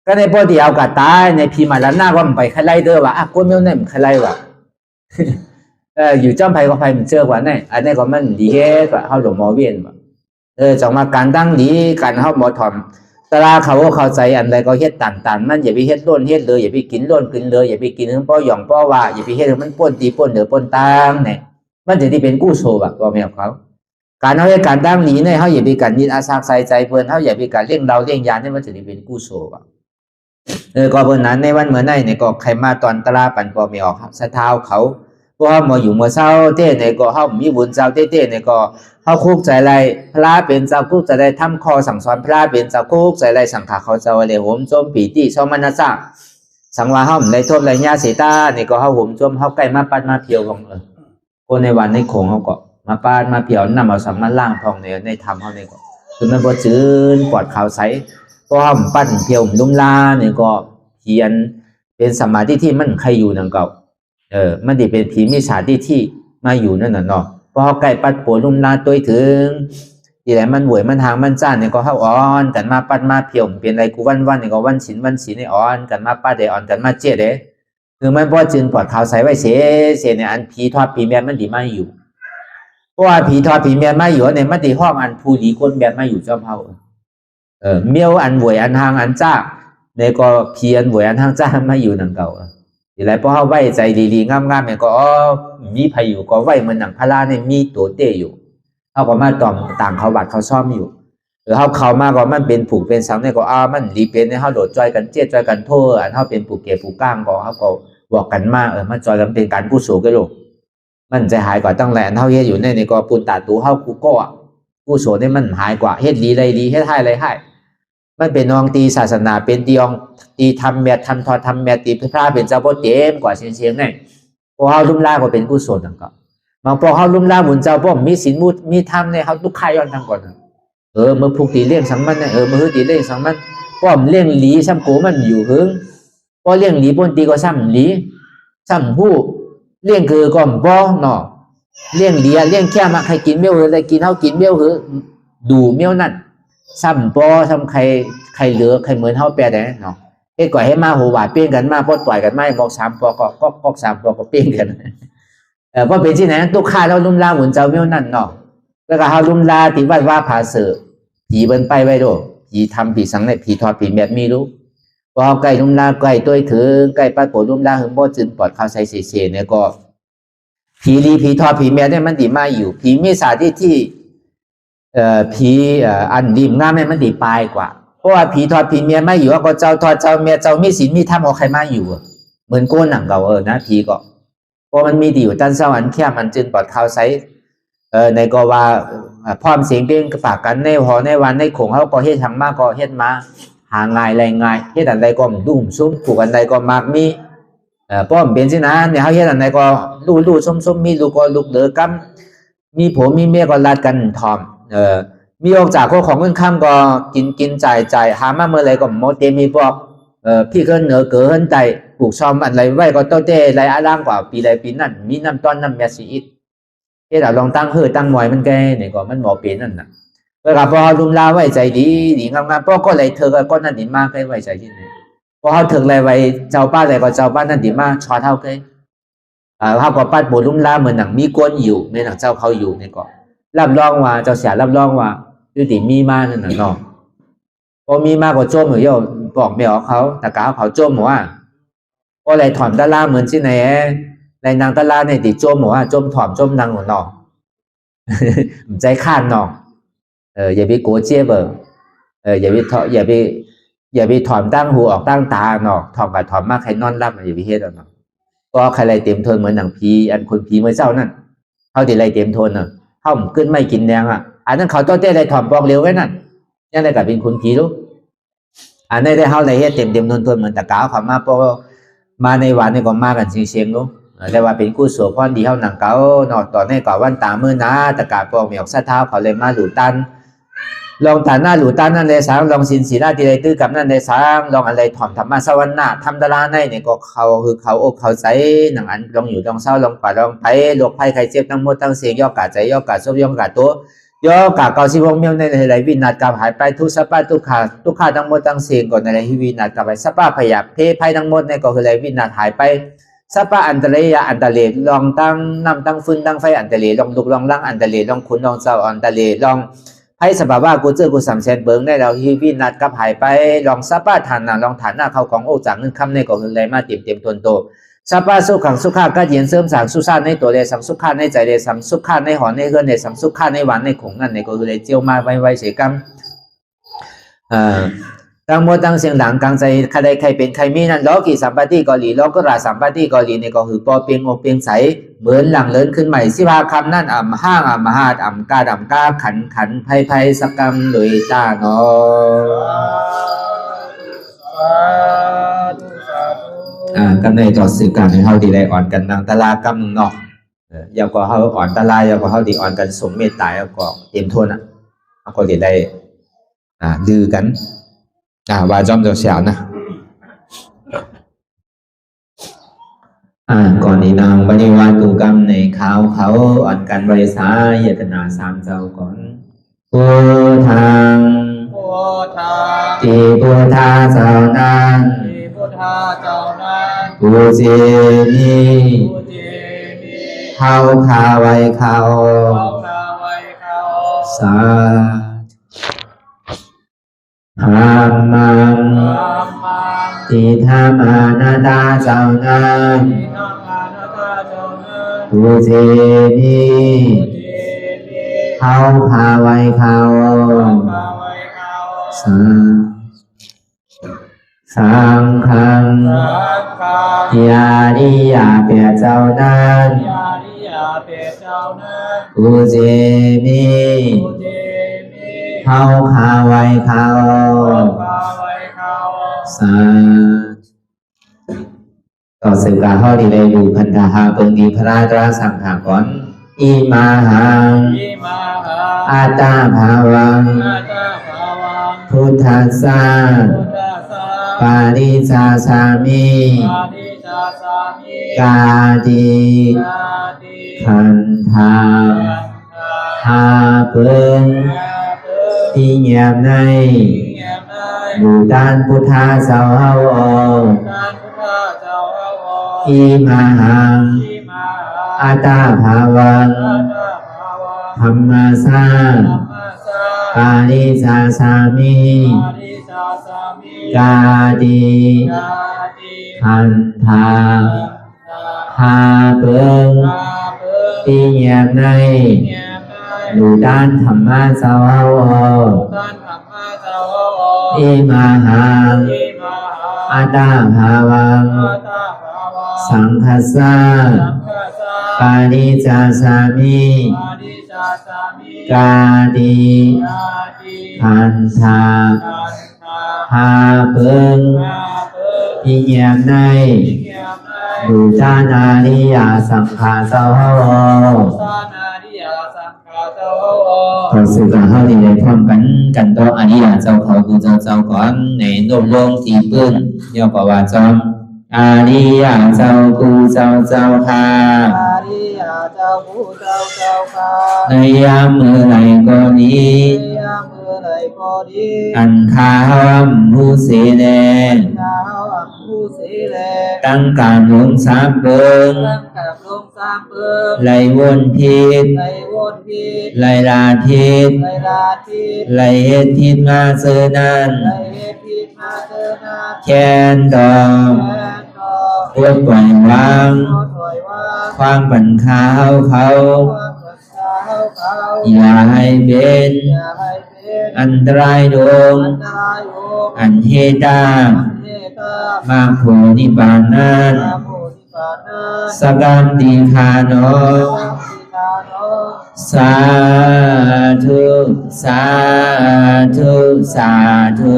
ก็ในพอดีเอากระตายในพีมาแล้วหน้าก็มันไปใครไล่เด้อว่ะก้นเมี้ยวเนี่ยมันใครไล่ว่ะอยู่จ้ำไผ่ก็ไผ่มันเจอกว่าเนี่ยอันนี้ก็มันดีแค่ว่าเขาหลงมอเวียนว่ะจังมาการตั้งดีการเขาหมอถอมตลาเขาก็เข้าใจอันใดก็เฮ็ดต่างๆมันอย่าไปเฮ็ดล้นเฮ็ดเลยอย่าไปกินล้นกินเลยอย่าไปกินป้อหย่องป้อว่าอย่าไปเฮ็ดมันป้นตีป้นเดือป้นตังเนี่ยมันจะที่เป็นกู้โชว์แบบก็ไม่เอาเขาการเขาให้การตั้งดีเนี่ยเขาอย่าไปการยินอาสาใส่ใจเพื่อนเขาอย่าไปการเลี้ยงเราเลี้ยงยาเนี่ยมันจะที่เป็นกู้โชว์แบบก็เพื่อนนั้นในวันเมื่อไหร่เนี่ยก็ใครมาตอนตลาปั่นก็ไม่ออกสะเท้าเขาเพราะมาอยู่เมื่อเช้าเต้เนี่ยก็เขามีบุญเจ้าเต้เนี่ยก็เขาคุกใจไรพระเป็นเจ้าคุกใจไรทำคอสั่งสอนพระเป็นเจ้าคุกใจไรสังขารเขาเจ้าอะไรห่มจมปีติชอบมันนะจ๊ะสังวาเขาในทบไรญาสีตาเนี่ยก็เขาห่มจมเขาใกล้มาปัดมาเพียวของคนในวันในโขงเขาก็มาปัดมาเพียวนำเอาสัมมาล่างพองในธรรมเขาเนี่ยก็คือมันก็จืดปอดขาวใสเพราะเขาปั้นเพียวลุ่มลาเนี่ยก็เขียนเป็นสมาธิที่มันใครอยู่นั่งเก่ามันดีเป็นผีมิจฉาที่มาอยู่นั่นน่ะเนาะพอเขาใกล้ปัดปวดลุ่มลาตัวถึงที่ไหนมันหวยมันทางมันจ้านเนี่ยก็เข้าอ่อนกันมาปัดมาเพียวเป็นอะไรกูวันเนี่ยก็วันฉินเนี่ยอ่อนกันมาปัดเดอ่อนกันมาเจ๊เด้คือมันพอจึงปลอดข่าวใส่ไว้เสียเนี่ยอันผีทอดผีแมนมันดีมาอยู่เพราะว่าผีทอดผีแมนมาอยู่เนี่ยมันดีห้องอันผู้ดีคนแบบมาอยู่เจ้าเฮาเมียวอันหวยอันทางอันจ้าเนี่ยก็เพียนหวยอันทางจ้ามาอยู่นั่งเก่าทีไรพอเขาไหวใจดีๆงามๆเนี่ยก็มีพายุก็ไหวเหมือนหนังพลาเนี่ยมีตัวเตะอยู่เขาก็มาต่างเขาบัดเขาซ่อมอยู่หรือเขามาก็มันเป็นผูกเป็นสังเนี่ยก็มันรีเป็นเนี่ยเขาโดดจอยกันเจี๊ยจอยกันโทษเขาเป็นผูกเก็บผูกก้างก็เขาก็บอกกันมามาจอยกันเป็นการกู้โศกันลูกมันจะหายกว่าตั้งแหล่เขาเฮ็ดอยู่เนี่ยก็ปูนตาตูเขากูก็กู้โศเนี่ยมันหายกว่าเฮ็ดดีเลยดีเฮ็ดให้เลยให้มันเป็นนองตีศาสนาเป็นตีองตีทำแม่ทำทอทำแม่ตีพระเป็นเจ้าพ่อเต็มกว่าเชียงไงพอเขาลุ่มล่าก็เป็นกุศลต่างก็บางพอเขาลุ่มล่าบุญเจ้าพ่อมีศีลมีธรรมเนี่ยเขาทุกข์ย้อนทางก่อนเมื่อผูกตีเลี้ยงสังมันเนี่ยเมื่อตีเลี้ยงสังมันป้อมเลี้ยงหลีซ้ำโกมันอยู่หึงพอเลี้ยงหลีปนตีก็ซ้ำหลีซ้ำผู้เลี้ยงคือก่อมป้อเนาะเลี้ยงหลีเลี้ยงแค่มาใครกินเบี้ยวอะไรกินเขากินเบี้ยวหึดูเบี้ยวนั่นซ้ำปอซ้ำใครเหลือใครเหมือนเท่าแปรได้เนาะเอ้ก่อยให้มาหัวหวาดเปี้ยงกันมาพอต่อยกันไม่บอก3 ปอก็3 ปอก็เปี้ยงกันเพราะเป็นที่ไหนตุกข้าเราลุ่มล่าหมุนเจ้าเมี่ยวนั่นเนาะ แล้วก็เฮาลุ่มลาที่วัดว่าผาเสือผีเบิ่นไปไว้โดผีทำผีสังในผีทอดผีแบบมีรู้พอไก่ลุ่มลาไก่ตัวถือไก่ปัดโปลุ่มลาหึงบ่จึนปอดข้าวใส่เสียเนี่ยก็ผีลีผีทอดผีแม่เนี่ยมันดีมาอยู่ผีมีสาที่ผีอันดีงามเนี่ยมันดีปลายกว่าเพราะว่าผีทอดผีเมียไม่อยู่ก็เจ้าทอดเจ้าเมียเจ้ามีศีลมีธรรมเอาใครมาอยู่เหมือนโกนหนังเก่านะผีก็เพราะมันมีดีอยู่ตั้นสวรรค์แค่มันจึนปอดข้าวใส่ในก็ว่าพร้อมเสียงเพลงฝากกันในหอในวันในขงเขาก็เฮ็ดทางมากก็เฮ็ดมาหาง่ายแรงง่ายเฮ็ดอันใดก็ดุ่มซุ้มผูกอันใดก็มากมีป้อมเป็นสินะเนี่ยเขาเฮ็ดอันใดก็ลู่ซุ้มมีลูกก็ลูกเดือกันมีผัวมีเมียก็รัดกันทอมมีออกจากของเงินข้ามก็กินจ่ายหามาเมื่อไรก็โมเตมีบอกพี่ก็เหนือเกินใจปลูกชอมอะไรไว้ก็โตเต้ไรอาร่างกว่าปีใดปีนั้นมีน้ำต้นน้ำแมสีอิดที่เราลองตั้งตั้งมวยมันแกเนี่ยก็มันหมอเป็นนั่นน่ะเวลาพอลุมลาไว้ใจดีงามๆพ่อก็เลยเธอก็นั่นดีมากให้ไว้ใจที่นี่พอเขาถึงอะไรไว้เจ้าป้าอะไรก็เจ้าป้านั่นดีมากชอเท่ากันเขาก็ปั้นโบลุมลาเหมือนหนังมีก้นอยู่ในหนังเจ้าเขาอยู่เนี่ยก็รับรองว่าเจ้าเสียรับรองว่าอยู่ที่มีมานั่นน่ะเนาะพอมีมากกว่าโจมหรือย่อบอกไม่ออกเขาแต่กาเขาโจมว่าก็เลยถอนตะลาเหมือนที่ไหนในนางตะลาในติโจมว่าโจมถอนโจมนางหัวเนาะใจข้านเนาะอย่าไปโกเจี๊ยบอย่าไปถอนตั้งหูออกตั้งตาเนาะถอนกับถอนมากใครนอนรับอย่าไปเฮ็ดเนาะก็ใครไรเต็มทนเหมือนหนังผีอันคนผีเมื่อเช้านั่นเขาติไรเต็มทนเนาะเขาขึ้นไม่กินแดงอันนั้นเขาต้องเต้ไรถอนปองเร็วไว้นั่นยังไงกับเป็นคนผีรู้อันนี้ได้เขาไรเฮ็ดเต็มทนเหมือนตะกาวเขามาพอมาในวันนี้ก็มากันเชียงรู้แต่ว่าเป็นกู้สวพรดีเขาหนังเก่าเนาะตอนนี้ก่อนวันตาเมื่อนะตะกาปองมีออกซาเท้าเขาเลยมาหลุดตันลองฐานหน้าหลุดตันนั่นเลยสางลองสินสีหน้าตีไรตื้อกับนั่นเลยสางลองอะไรถอนธรรมะสวรรค์หน้าทำตลาในเนี่ยก็เขาคือเขาอกเขาใจหนังอันลองอยู่ลองเศร้าลองป่าลองไปโรคภัยไข้เจ็บทั้งหมดทั้งเสียงย่อกาใจย่อกาซบย่อกาตัวย่อกาเกาสิวงเมียวในไหลวินาศกับหายไปทุกสภาพทุกขาทั้งหมดทั้งเสียงก่อนในไหลวินาศกับไปสภาพพยาเพภัยทั้งหมดในก็คือไหลวินาศหายไปสภาพอันตรายอันตรายลองตั้งน้ำตั้งฟืนตั้งไฟอันตรายลองลุกลองล่างอันตรายลองขุนลองเศร้าอันตรายลองให้สภาวะกูเจอกูสำเร็จเบิ้งได้เราฮีวินัดกับหายไปลองสภาพฐานลองฐานหน้าเขาของโอ้จากเงินคำในก็คือไรมาเต็มทนโตสภาพสุขังสุขาก็เย็นเสริมสางสุชาในตัวเลยสังสุขาในใจเลยสังสุขาในหอในเฮือนในสังสุขาในหวานในขงนั่นในก็คือเลยเจียวมาไว้เสียกรรมตั้งหมดตั้งเสียงหลังกลางใจใครใดใครเป็นใครมีนั่นล้อกี่สัมปติกอลีล้อก็ราสัมปติกอลีในก็คือปอเปียงโอเปียงใสเหมือนหลังเลินขึ้นใหม่สิบาคำนั่นห้างมหาดกาขันไพสกรรมโดยตาเนาะกันในต่อสื่อการให้เขาดีได้อ่อนกันนางตลากำเนาะอย่าก็เขาอ่อนตลาอย่าก็เขาดีอ่อนกันสมเมตตาแล้วก็เต็มทนเขาก็ดีได้ดื้อกันว่าจอมเจ้าเสียนะก่อนนี้นางบริวารตุกรรมในเขาอ่อนกันบริษาเยตนาสามเจ้าก่อนพุทธังที่พุทธาเจ้านั้นผู้เจนีเขาขาไว้เขาสาธรรมังที่ธรรมานาตาเจ้านั้นผู้เจนีเขาพาไว้เขาสังฆังยาดิยาเปียเจ้านั้นผู้เจนีเขาพาไว้เขาต่อสื่อการเขาดีเลยดูพันธะเปิงดีพระราชสังฆาก่อนอิมาหังอาตาภาวังพุทธัสสะปาริจาสามิกาติขันธาหาเปิงที่เงียบในบูตานพุทธาเจ้าเฮาอิมาหังอาตาภาวังพ ธรรมสากาลิสาสามิกาดิทันทาหาเปิงที่เงียบในอยู่ด้านธรรมะสาวอิมาหังอาตาภาวังสังคัสสะปาริจาสามิกาดิทันทาหาเปิงที่เงียบในอยู่ด้านอาริยสังขารสาวก็สื่อการเข้าดีเลยพร้อมกันต่ออริยเจ้าเขาคือเจ้าก่อนในโลกโลกที่ปื้นย่อก็ว่าจอมอริยเจ้ากูเจ้าค่ะในยามมือไหลก็ดีอันข้ามผู้เสแลตั้งการลงสามเบิงไล่วนพิษไล่ลาทิศไล่เหตุทิศมาเสนั้นแค้นดองปวดปล่อยวางความปัญหาเขาอย่าให้เป็นอันตรายโดนอันเหตุมาโผนิบานันสกันติคาโนสาธุสาธุสาธุ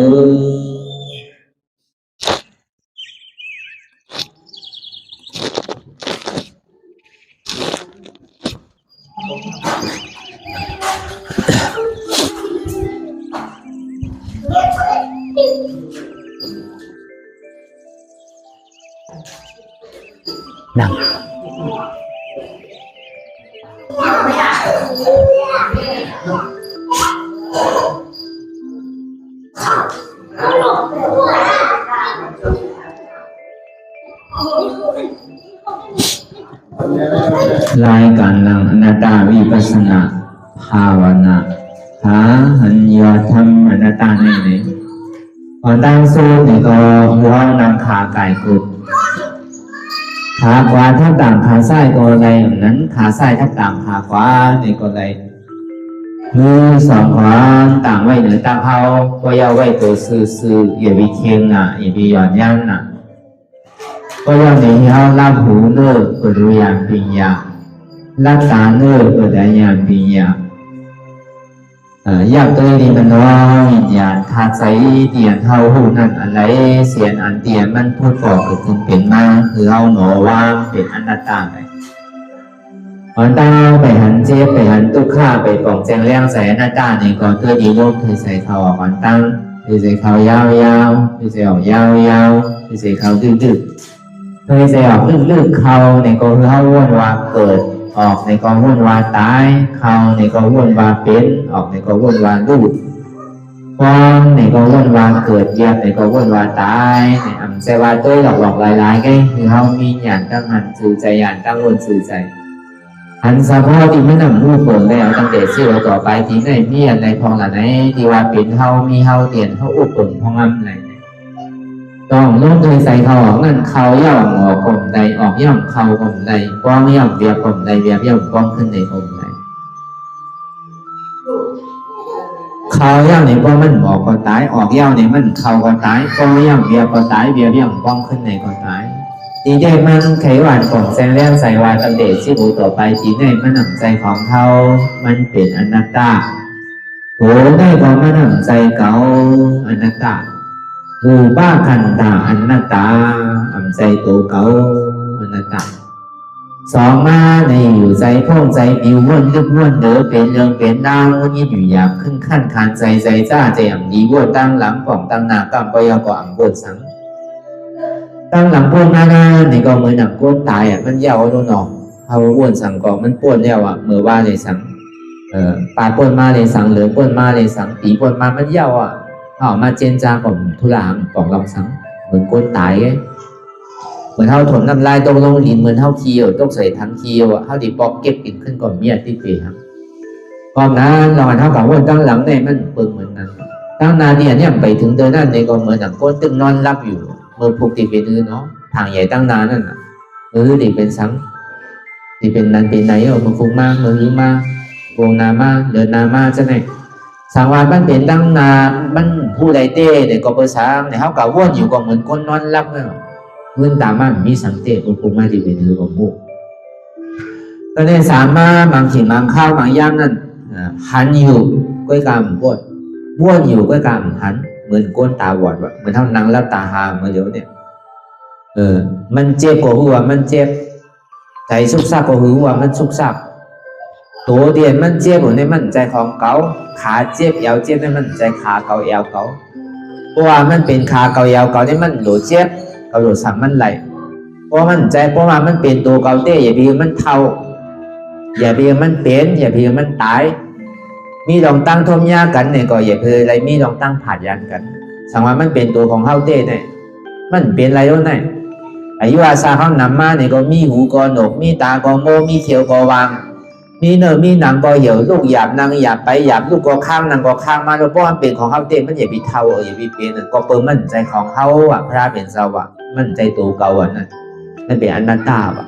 นั่งรายการนั่งอนัตตาวิปัสสนาภาวนาหาหันยาธรรมอนัตตาในนี้พอตั้งสู้นี่ก็หัวนำขาไก่กุดขาขวาทับต่างขาซ้ายก็อะไรนั้นขาซ้ายทับต่างขาขวานี่ก็อะไรมือสองขวาต่างไว้เหนือตาเผาก็ยาวไว้ตัวซื่ออย่าไปเคียงน่ะอย่าไปหย่อนย่างน่ะก็ยาวในเท้าลับหูเนื้อเปิดวิญญาณปิญญาลับตาเนื้อเปิดวิญญาณปิญญาอยากตัวนี้มันว่าวิญญาณธาตุใจเตียนเท่าหูนั่นอะไรเสียนอันเตียนมันพูดก่อเกิดขึ้นเป็นมาคือเอาหนอว่าเป็นอนัตตาไปอันตาไปหันเจ็บไปหันตุกข้าไปปองแจงเลี้ยงใส่อนัตตาในก่อนตัวดีโลกเคยใส่เขาอันตั้งเคยใส่เขายาวเคยใส่ออกยาวเคยใส่เขาดื้อเคยใส่ออกลึกเขาในก่อนคือเขาวนว่าเกิดออกในกองวุ่นวายตายเข้าในกองวุ่นวายเป็นออกในกองวุ่นวายรูดฟองในกองวุ่นวายเกิดเยียบในกองวุ่นวายตายในอ่ำใจว่าตัวหลอกหลายๆไงคือเขามีหยาดตั้งหันสื่อใจหยาดตั้งวนสื่อใจหันสะโพกที่ไม่นำรูปผลแล้วตั้งแต่ชื่อเราต่อไปที่ในเมียในพองอะไรที่ว่าเป็นเขามีเขาเตียนเขาอุปผลพองอ้ำอะไรต้องลงโดยใส่เขาออกนั่นเขาย่อมออกกลมใดออกย่อมเขากลมใดกว้างย่อมเบียบกลมใดเบียบย่อมกว้างขึ้นในกลมใดเขาย่อมในกว้างมันออกก็ตายออกย่อมในมันเขาก็ตายกว้างย่อมเบียบก็ตายเบียบย่อมกว้างขึ้นในก็ตายทีเด็กมันไขหวานของแซงแรงใส่วานตันเดชที่บูต่อไปทีในมันหนังใจของเขามันเป็นอนัตตาโหได้ก็มันหนังใจเขาอนัตตารูป้าขันตาอนัตตาอ่ำใจโตเก่าอนัตตาสองมาในอยู่ใจพ่องใจปิวว่นลึกว่นเด้อเป็นเรื่องเป็นดาววันนี้อยู่อยากขึ้นขั้นขานใจจ้าใจอ่ำดีว่นตั้งหลังป่องตั้งหน้ากำปยก็อ่ำว่นสังตั้งหลังว่นหน้าในก็เหมือนหนังก้นตายมันยาวโน่นหนอเขาว่นสังก็มันป้วนแล้วเมื่อว่าเลยสังปลาป้วนมาเลยสังเหลือป้วนมาเลยสังปีป้วนมามันยาวเอามาเจนจาของทุลามของลองสังเหมือนก้นตายไงเหมือนเท่าถนน้ำลายตรงลงลิ้นเหมือนเท่าเคียวต้องใส่ทั้งเคียวเท่าดีปอกเก็บกินขึ้นก่อนเมียที่เปย์ครับ พร้อมนั้นเราเท่ากับวนตั้งหลังเนี่ยมันเปิงเหมือนกันตั้งนานเนี่ยไปถึงเดินนั่นในก็เหมือนอย่างก้นตึงนอนรับอยู่เมื่อผูกติดเป็นเนาะทางใหญ่ตั้งนานนั่นติเป็นสังติเป็นนั้นเป็นไหนมือฟุ้งมากมือมากวงนามาเดินนามาจะไหนสังวามันเป็นตั้งนามันผู้ใดเต้เนี่ยก็เปิดสังเนี่ยเท่ากับวนอยู่ก็เหมือนก้นนอนรับเนี่ยเงินตามันมีสังเตมือฟุ้งมาติเป็นของมุกก็ได้สามารถบางขีบางข้าวบางย่างนั่นหันอยู่ก้อยกามบ้วนอยู่ก้อยกามหันเหมือนก้นตาบอดเหมือนเท่านังแล้วตาหามาเดี๋ยวเนี่ยมันเจ็บก็หัวมันเจ็บใจสุกซักก็หัวมันสุกซักตัวเดียนมันเจ็บอยู่ในมันใจของเก่าขาเจ็บเอวเจ็บในมันใจขาเก่าเอวเก่าเพราะว่ามันเป็นขาเก่าเอวเก่าในมันโหลเจ็บเก่าโหลสั่งมันไหลเพราะมันใจเพราะว่ามันเป็นตัวเก่าเต้อย่าเพียงมันเท่าอย่าเพียงมันเป็นอย่าเพียงมันตายมีลองตั้งทมยากันเนี่ยก็อย่าเพียงอะไรมีลองตั้งผาดยันกันสังว่ามันเป็นตัวของเฮาเต้เนี่ยมันเป็นอะไรแล้วเนี่ยอายุอาซาเขานำมาเนี่ยก็มีหูก็หนกมีตาก็โมมีเขียวก็วางมีเนื้อมีหนังก็เหี่ยวลูกหยาบนางหยาบไปหยาบลูกก็ข้างนางก็ข้างมาแล้วเพราะมันเป็นของเฮาเต้มันอย่าไปเท่าอย่าไปเป็นก็เปิดมันใจของเฮาอ่ะพระเป็นเสาอ่ะมันใจตัวเก่าอ่ะนั่นเป็นอนัตตาอ่ะ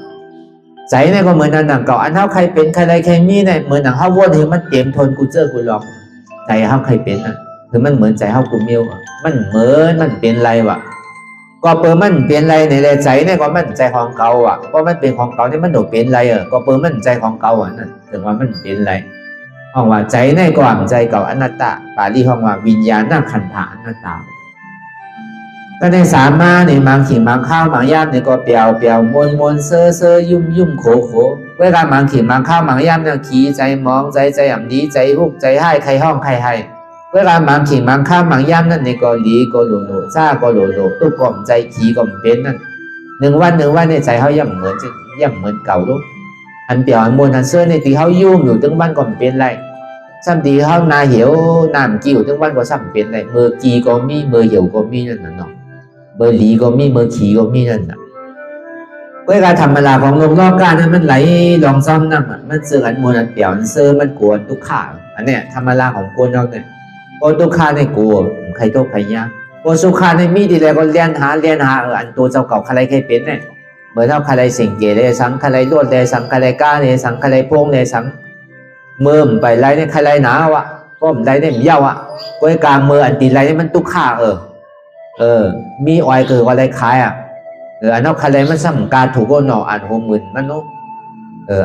ใจเนี่ยก็เหมือนนั่นเก่าอันเฮาใครเป็นใครใครมีเนี่ยเหมือนหนังเฮาวนให้มันเต็มทนกูเจอกูหลอกใจเฮาใครเป็นอ่ะคือมันเหมือนใจเฮากูเมียวมันเหมือนมันเป็นไรวะก็เปิดมันเป็นไรในใจเนี่ยก็มันใจของเก่าอ่ะเพราะมันเป็นของเก่าเนี่ยมันโดดเป็นไรก็เปิดมันใจของเก่าอ่ะนั่นถึงว่ามันเป็นไรห้องว่าใจในก่อนใจเก่าอนัตตาปาลีห้องว่าวิญญาณนั่งขันธาอนัตตาก็ในสามมาในมังขิงมังข้าวมังย่ามเนี่ยก็เปียวมวนเซ่อยุ่มโขเวลามังขิงมังข้าวมังย่ามเนี่ยขี้ใจมองใจอ่ำดีใจหุบใจให้ใครห้องใครให้เวลามังขิงมังข้าวมังย่ามนั่นในก็หลีก็โลซ่าก็โลตุกก่อมใจขี้ก่อมเป็นนั่นหนึ่งวันในใจเขาย่ำเหมือนเก่าลูกอันเปียวอันมวนอันเสื้อในตีเขายุ่มอยู่ตั้งวันก่อมเป็นไรซ้ำตีเขานาเหี่ยวน้ำกิ้วตั้งวันก็ซ้ำเป็นไรมือกีก็มีมือเหี่ยวก็มีนั่นน่ะเนาะเบอร์หลีก็มีเบอร์ขี่ก็มีนั่นน่ะเวลาธรรมดาของลมรอบกาเนี่ยมันไหลลองซ้ำนั่งมันเสื่ออันมวลอันเปี่ยวมันเสื่อมันกวนทุกข่าอันเนี้ยธรรมดาของกวนเราเนี่ยโอ้ทุกข่าในกลัวใครโตใครยากโอ้สุขาในมีดีแล้วก็เลียนหาอันตัวเจ้าเก่าใครใครเป็นเนี่ยเมื่อเท่าใครสิ่งเกเรสังใครลวดเลยสังใครก้าเลยสังใครโป้งเลยสังเมื่อไปไรเนี่ยใครหนาวะก็ไรเนี่ยเยี่ยวะก้อยกลางมืออันตีไรเนี่ยมันทุกข่ามีอ้อยเกิดอะไรขายอันนั้นใครมันสำการถูกก็หนออ่านโหหมื่นมันนู้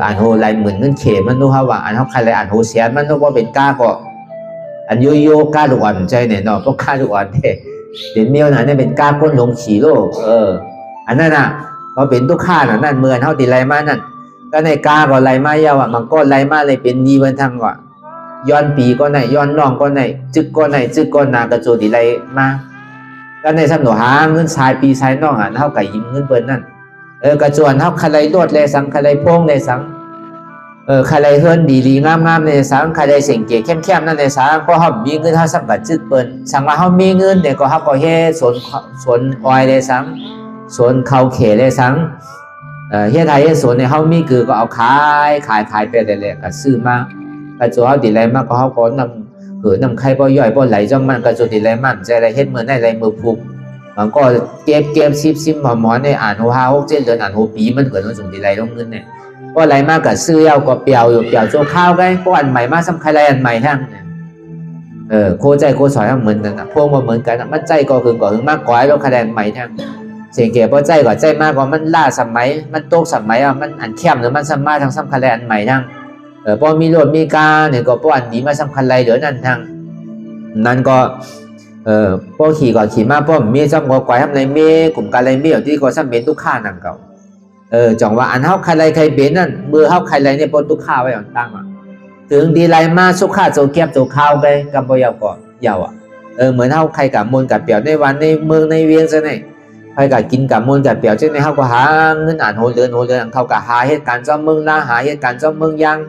อ่านโหลายหมื่นเงินเขมันนู้ฮะว่าอันนั้นใครอ่านโหเสียมันนู้ว่าเป็นก้าก็อันโยก้าลูกอ่อนใจเนี่ยเนาะเพราะก้าลูกอ่อนเด่นเมียวน่ะเนี่ยเป็นก้าก้นลงขี่โลอันนั้นน่ะพอเป็นทุกข้าน่ะนั่นเมื่อเท่าตีไรมานั่นก็ในก้าก็ไรมาเยาว์มันก็ไรมาเลยเป็นดีวันทั้งว่าย้อนปีก็ไหนย้อนน้องก็ไหนจึกก็ไหนจึกก็นากระโจตีไรมาก็ในสำหรับหาเงินชายปีชายน้องเท่ากับยิ้มเงินเปิ้นนั่นกระจวนเท่าใครโดดเลยสังใครโป้งเลยสังใครเฮิร์นดีงามเลยสังใครเสียงเก๋เข้มนั่นเลยสังเพราะเขามีเงินเท่าสังกัดจึกเปิ้นสังว่าเขามีเงินเนี่ยก็เขาก็เฮ็ดสวนอ้อยเลยสังสวนเขาเขเลยสังเฮ็ดไทยสวนเนี่ยเขามีคือก็เอาขายไปเลยก็ซื้อมากระจวนเขาดีไรมากก็เขาก็นำนำใครบ่ย่อยบ่ไหลจังมันก็จุดที่ไรมันใจอะไรเฮ็ดมือได้ไรมือพุกมันก็เก็บซิมหมอนในอ่านโหฮา6 7 เดือนอ่านโหปีมันเกิดจุดที่ไรลงเงินเนี่ยก็ไหลมากก็ซื้อเอาก็เปียวอยู่เปียวโจข้าวไงก็อันใหม่มาสำคัญอะไรอันใหม่ทั้งโคใจโคสอยเหมือนกันนะพวกมันเหมือนกันมันใจก็คือมากกว่าแล้วคะแนนใหม่ทั้งเสียงเก๋บ่ใจก็ใจมากกว่ามันล่าสมัยมันโตกสมัยมันอันเข้มหรือมันสมัยทั้งสำคัญอะไรอันใหม่ทั้งพอมีรถมีกาเนี่ยก็ป้อนหนีมาสำคัญอะไรเดี๋ยวนั้นทางนั้นก็พวกขี่ก็ขี่มาป้อมมีจำก็กวายทำไรเมกลุ่มการไรเมที่ก็ซ้ำเป็นทุกข้านั่งเก่าจังว่าอันเฮาใครใครเป็นนั่นมือเฮาใครไรเนี่ยป้นทุกข้าไว้อย่างตั้งถึงดีไรมาสุขข้าโจเก็บโจข้าวไปกับบ่ยาวก็ยาวเหมือนเฮาใครกับมวลกับเปียวในวันในเมืองในเวียงซะเนี่ยใครกับกินกับมวลกับเปียวเช่นในเฮาก็หาเงินอ่านโหเดือนเขาก็หาเหตุการณ์จ้อมเมืองล่าหาเหตุการณ์จ้อมเมืองยัง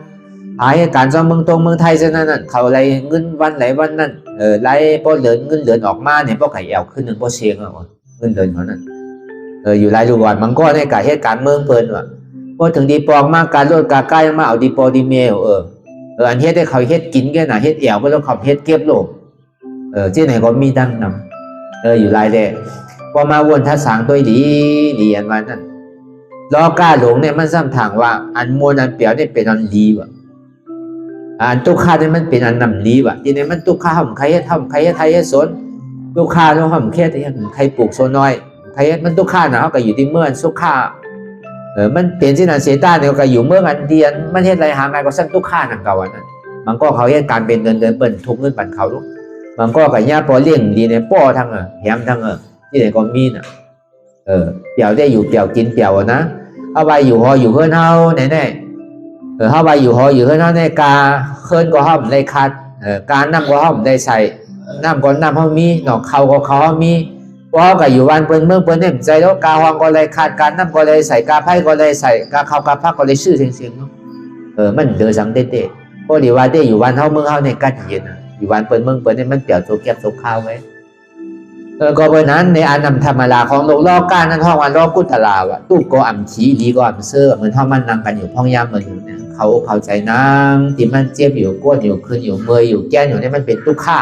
หาเหตุการณ์จ้อมเมืองตรงเมืองไทยซะนั่นเขาไรเงินวันไหนวันนั้นไรพอเหลือเงินเหลือออกมาเนี่ยพอไข่แอวขึ้นหนึ่งพอเชียงเงินเดือนเขานั่นอยู่ไรดูก่อนมันก็ในการเหตุการณ์เมืองเพลินว่ะพอถึงดีปองมากการลดการใกล้มาเอาดีปอดีเมล อันเฮ็ดได้เขาเฮ็ดกินแค่น่ะเฮ็ดแอวบ่แล้วเขาเฮ็ดเก็บโลกที่ไหนก็มีดังนำอยู่หลายแดพอมาวนทัศางตัวดีดีอันว่านั้นล้อกล้าหลงเนี่ยมันซ้ำทางว่าอันมวลอันเปรียวเนี่ยเป็นอันดีว่ะอันตุกขาเนี่ยมันเป็นอันนำดีว่ะที่ไหนมันตุกขาห่มใครทำใครไทยสนตุกขาแล้วห่มแค่ใครปลูกโซน้อยใครมันตุกขาเนาะก็อยู่ที่เมื่อสุขามันเปลี่ยนสินะเสตาเนี่ยก็อยู่เมื่ออันเดียนมันเฮ็ดไรหาไงก็สั่งตุกขานั่นเก่าอันนั้นมันก็เขาเฮ็ดการเป็นเดินเปิ้นทุกเงินปั่นเขาลูกมันก็กับญาปอเลี้ยงดีเนี่ยป้อทั้งแหมทั้งที่ไหนก็มีน่ะเปลี่ยวได้อยู่เปลี่ยวกินเปลี่ยวนะเอาไปอยู่หออยู่เฮือนเฮาแน่ๆเฮาไปอยู่หออยู่เฮือนเฮาในกาเฮือนก็ห้อมได้คัดการน้ำก็ห้อมได้ใส่น้ำก็น้ำเฮามีหนอกเขาก็เขาเฮามีเพราะก็อยู่วันเปิ้นเมืองเปิ้นเนี่ยใจแล้วกาห้องก็เลยคัดการน้ำก็เลยใส่กาไผ่ก็เลยใส่กาเขากาพักก็เลยชื่อเสียงๆเนาะมันเดือสังเต้ๆเพราะดีว่าได้อยู่วันเฮาเมืองเฮาในกัดเย็นอยู่วันเปิ้นเมืองเปิ้นเนี่ยมันเปลี่ยวตัวเก็บตัวข้าวไว้ก็เพราะนั้นในอันนำธรรมดาของโลกล้อก้านนั้นห้องวันล้อกุตลาว่ะตู้ก็อ่ำชี้ดีก็อ่ำเสื้อเหมือนเท่ามันนั่งกันอยู่ห้องยามเหมือนอยู่เนี่ยเขาเข้าใจนั่งที่มันเจ็บอยู่ก้นอยู่ขึ้นอยู่เมื่อยอยู่แก้นอยู่เนี่ยมันเป็นทุกข้า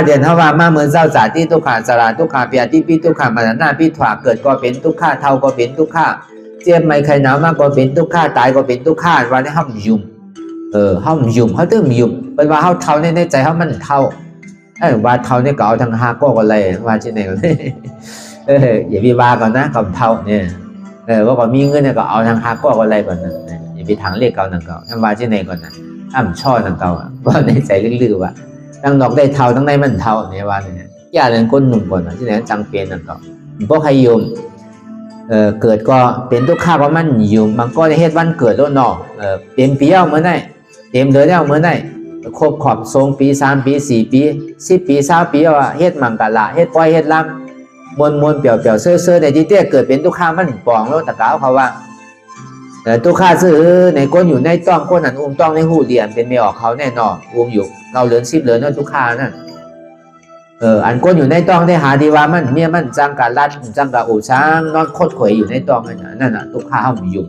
เด่นเท่าว่ามาเหมือนเจ้าจ่าที่ทุกขาสาราทุกขาเปียที่ปีทุกขามาหน้าปีถวาเกิดก็เป็นทุกข้าเท่าก็เป็นทุกข้าเจ็บไม่ใครหนาวมากก็เป็นทุกข้าตายก็เป็นทุกข้าวันนี้ห้องยุ่มห้องยุ่มเขาตึ้มยุ่มเป็นว่าเขาเท่าในใจเขามันเท่าว่าเท่านี่ก็เอาทางฮาก็อะไรว่าที่ไหนก็อย่าไปว่าก่อนนะกับเท่าเนี่ยว่าก่อนมีเงินเนี่ยก็เอาทางฮาก็อะไรก่อนนะอย่าไปทางเลขเก่านั่งเก่าทำว่าที่ไหนก่อนนะช่อนั่งเก่าว่าในใจลึกๆว่าตั้งดอกได้เท่าตั้งในมันเท่าเนี่ยว่าเนี่ยย่าเรื่องก้นหนุ่มก่อนนะที่ไหนจังเปลี่ยนนั่งเก่าเพราะใครโยมเกิดก็เป็นทุกข้าก็มันอยู่บางก็ได้เฮ็ดวันเกิดแล้วเนาะเป็นปีเอาเมื่อไหร่เต็มเลยแล้วเมื่อไหร่ครบขอบทรงปี3ปี4ปี10ปี20ปีว่าเฮ็ดมังกรละเฮ็ดปล่อยเฮ็ดลำมวนเปลี่ยวเซ่อในที่เตี้ยเกิดเป็นทุกข้ามันปองแล้วตะกาวเขาว่าทุกข้าซื้อในก้นอยู่ในต้องก้นอันต้องในหูเดียนเป็นไม่ออกเขาแน่นอนอยู่เราเหลือ10เหลือนั่นทุกข้านั่นอันก้นอยู่ในต้องได้หาดีว่ามันเมียมันจังกะรัดจังกะอูช้างนอนโคตรข่อยอยู่ในต้องนั่นน่ะทุกข้าเฮาอยู่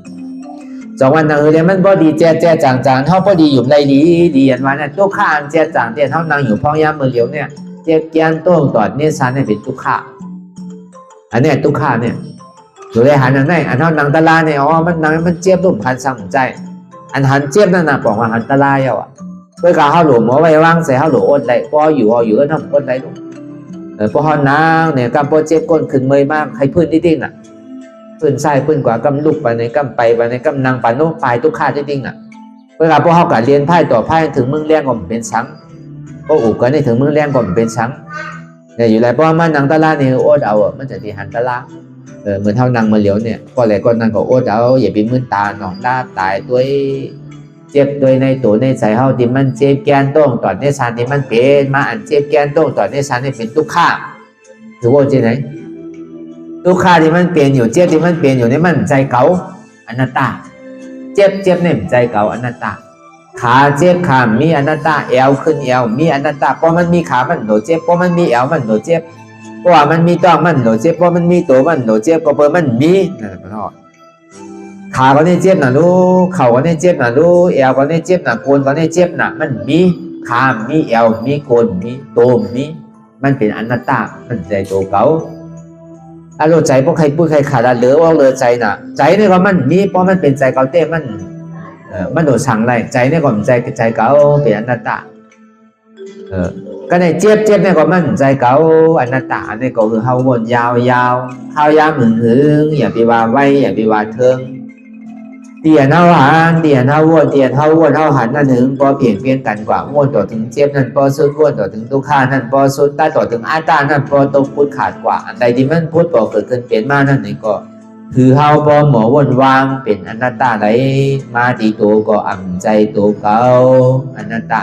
สองวันนั้นเนี่ยมันบ่ดีแจ๊จางเท่าบ่ดีอยู่ไรดีอันว่าเนี่ยทุกข้าอันแจ๊จางเท่านั่งอยู่พ้องยามมือเหลียวเนี่ยเจ็บแกนต้งตอดเนี่ยซันเนี่ยเป็นทุกข้าอันเนี้ยทุกข้าเนี่ยอยู่ในหันอันไหนอันเท่านั่งตะลาเนี่ยมันนั่งมันเจ็บรูปพันสั่งใจอันหันเจ็บนั่นน่ะบอกว่าหันตะลาเยาอ่ะเพื่อการเฮาหลวมไว้วางใส่เฮาหลวมอดได้พออยู่ก็ทำอดได้ลูกพอเฮานั่งเนี่ยกำปอเจ็บก้นขึ้นเมยมากให้พื้นนิดนึงน่ะพื้นใส่พื้นกว่ากำลุกไปในกำไปในกำนางปานโน้ปลายทุกข้าจริงๆน่ะเวลาพวกเขาการเรียนไพ่ต่อไพ่ถึงมึงเลี้ยงก็เป็นสังก็อุบกันได้ถึงมึงเลี้ยงก็เป็นสังเนี่ยอยู่ไรเพราะมันนางตะลาเนี่ยโอ๊ตเอามันจะดีหันตะลาเหมือนเท่านางมาเหลียวเนี่ยก็อะไรก็นางก็โอ๊ตเอาอย่าไปมึนตาหนองด้าตายตัวเจ็บตัวในตัวในใจเฮาที่มันเจ็บแกนต้งตอดในสารที่มันเป็นมาอันเจ็บแกนต้งตอดในสารนี่เป็นทุกข้าถือว่าที่ไหนทุกข้าที่มันเปลี่ยนอยู่เจ็บที่มันเปลี่ยนอยู่นี่มันใจเก่าอนัตตาเจ็บเนี่ยใจเก่าอนัตตาขาเจ็บขามีอนัตตาเอวขึ้นเอวมีอนัตตาเพราะมันมีขามันโดเจ็บเพราะมันมีเอวมันโดเจ็บเพราะว่ามันมีต้องมันโดเจ็บเพราะมันมีตัวมันโดเจ็บก็เพราะมันมีนั่นแหละพ่อขาก็ได้เจ็บนะลูกเข่าก็ได้เจ็บนะลูกเอวก็ได้เจ็บนะโกนก็ได้เจ็บนะมันมีขามีเอวมีโกนมีตัวมีมันเป็นอนัตตามันใจตัวเก่าอารมณ์ใจพวกใครพูดใครขาดเหลือว่าเลยใจน่ะใจนี่ก็มันมีเพราะมันเป็นใจเก่าเต้มันโดดสั่งไรใจนี่ก็มันใจเก่าเป็นอนัตตาก็ในเจ็บนี่ก็มันใจเก่าอนัตตานี่ก็คือเฮาวนยาวข้าวยามหึงอย่าไปว่าไว้อย่าไปว่าเทิงเตียนเฮาหันเตียนเฮาวนเตียนเฮาวนเฮาหันนั่นถึงพอเปลี่ยนกันกว่าวนต่อถึงเจ็บนั่นพอสุดวนต่อถึงทุกข้านั่นพอสุดใต้ต่อถึงอาตานั่นพอตกพุทธขาดกว่าอันใดที่มันพุทธพอเกิดขึ้นเปลี่ยนมานั่นนี่ก็คือเฮาพอหมอวนวางเป็นอนัตตาไหลมาตีตัวก็อ่ำใจตัวเก่าอนัตตา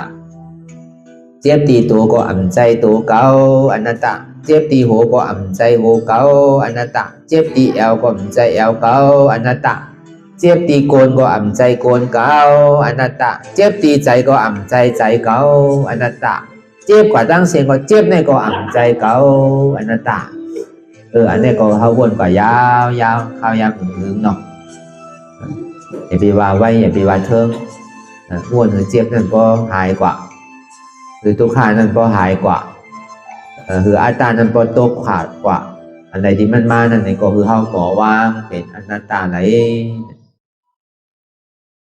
เจ็บตีตัวก็อ่ำใจตัวเก่าอนัตตาเจ็บตีหัวก็อ่ำใจหัวเก่าอนัตตาเจ็บตีเอวก็อ่ำใจเอวเก่าอนัตตาเจ็บตีโกนก็อ่ำใจโกนเก่าอนัตตาเจ็บตีใจก็อ่ำใจเก่าอนัตตาเจ็บกว่าตั้งเสียงก็เจ็บในก็อ่ำใจเก่าอนัตตาอันนี้ก็เขาวนกว่ายาวข้าวยามหึงเนาะอย่าไปว่าไว้อย่าไปว่าเทิง อ้วนหรือเจ็บนั่นก็หายกว่าหรือทุกข์นั่นก็หายกว่าหรืออัตตานั่นก็ตกขาดกว่าอันใดที่มันมานั่นนี่ก็คือเฮาก่อว่างเป็นอนัตตาไหล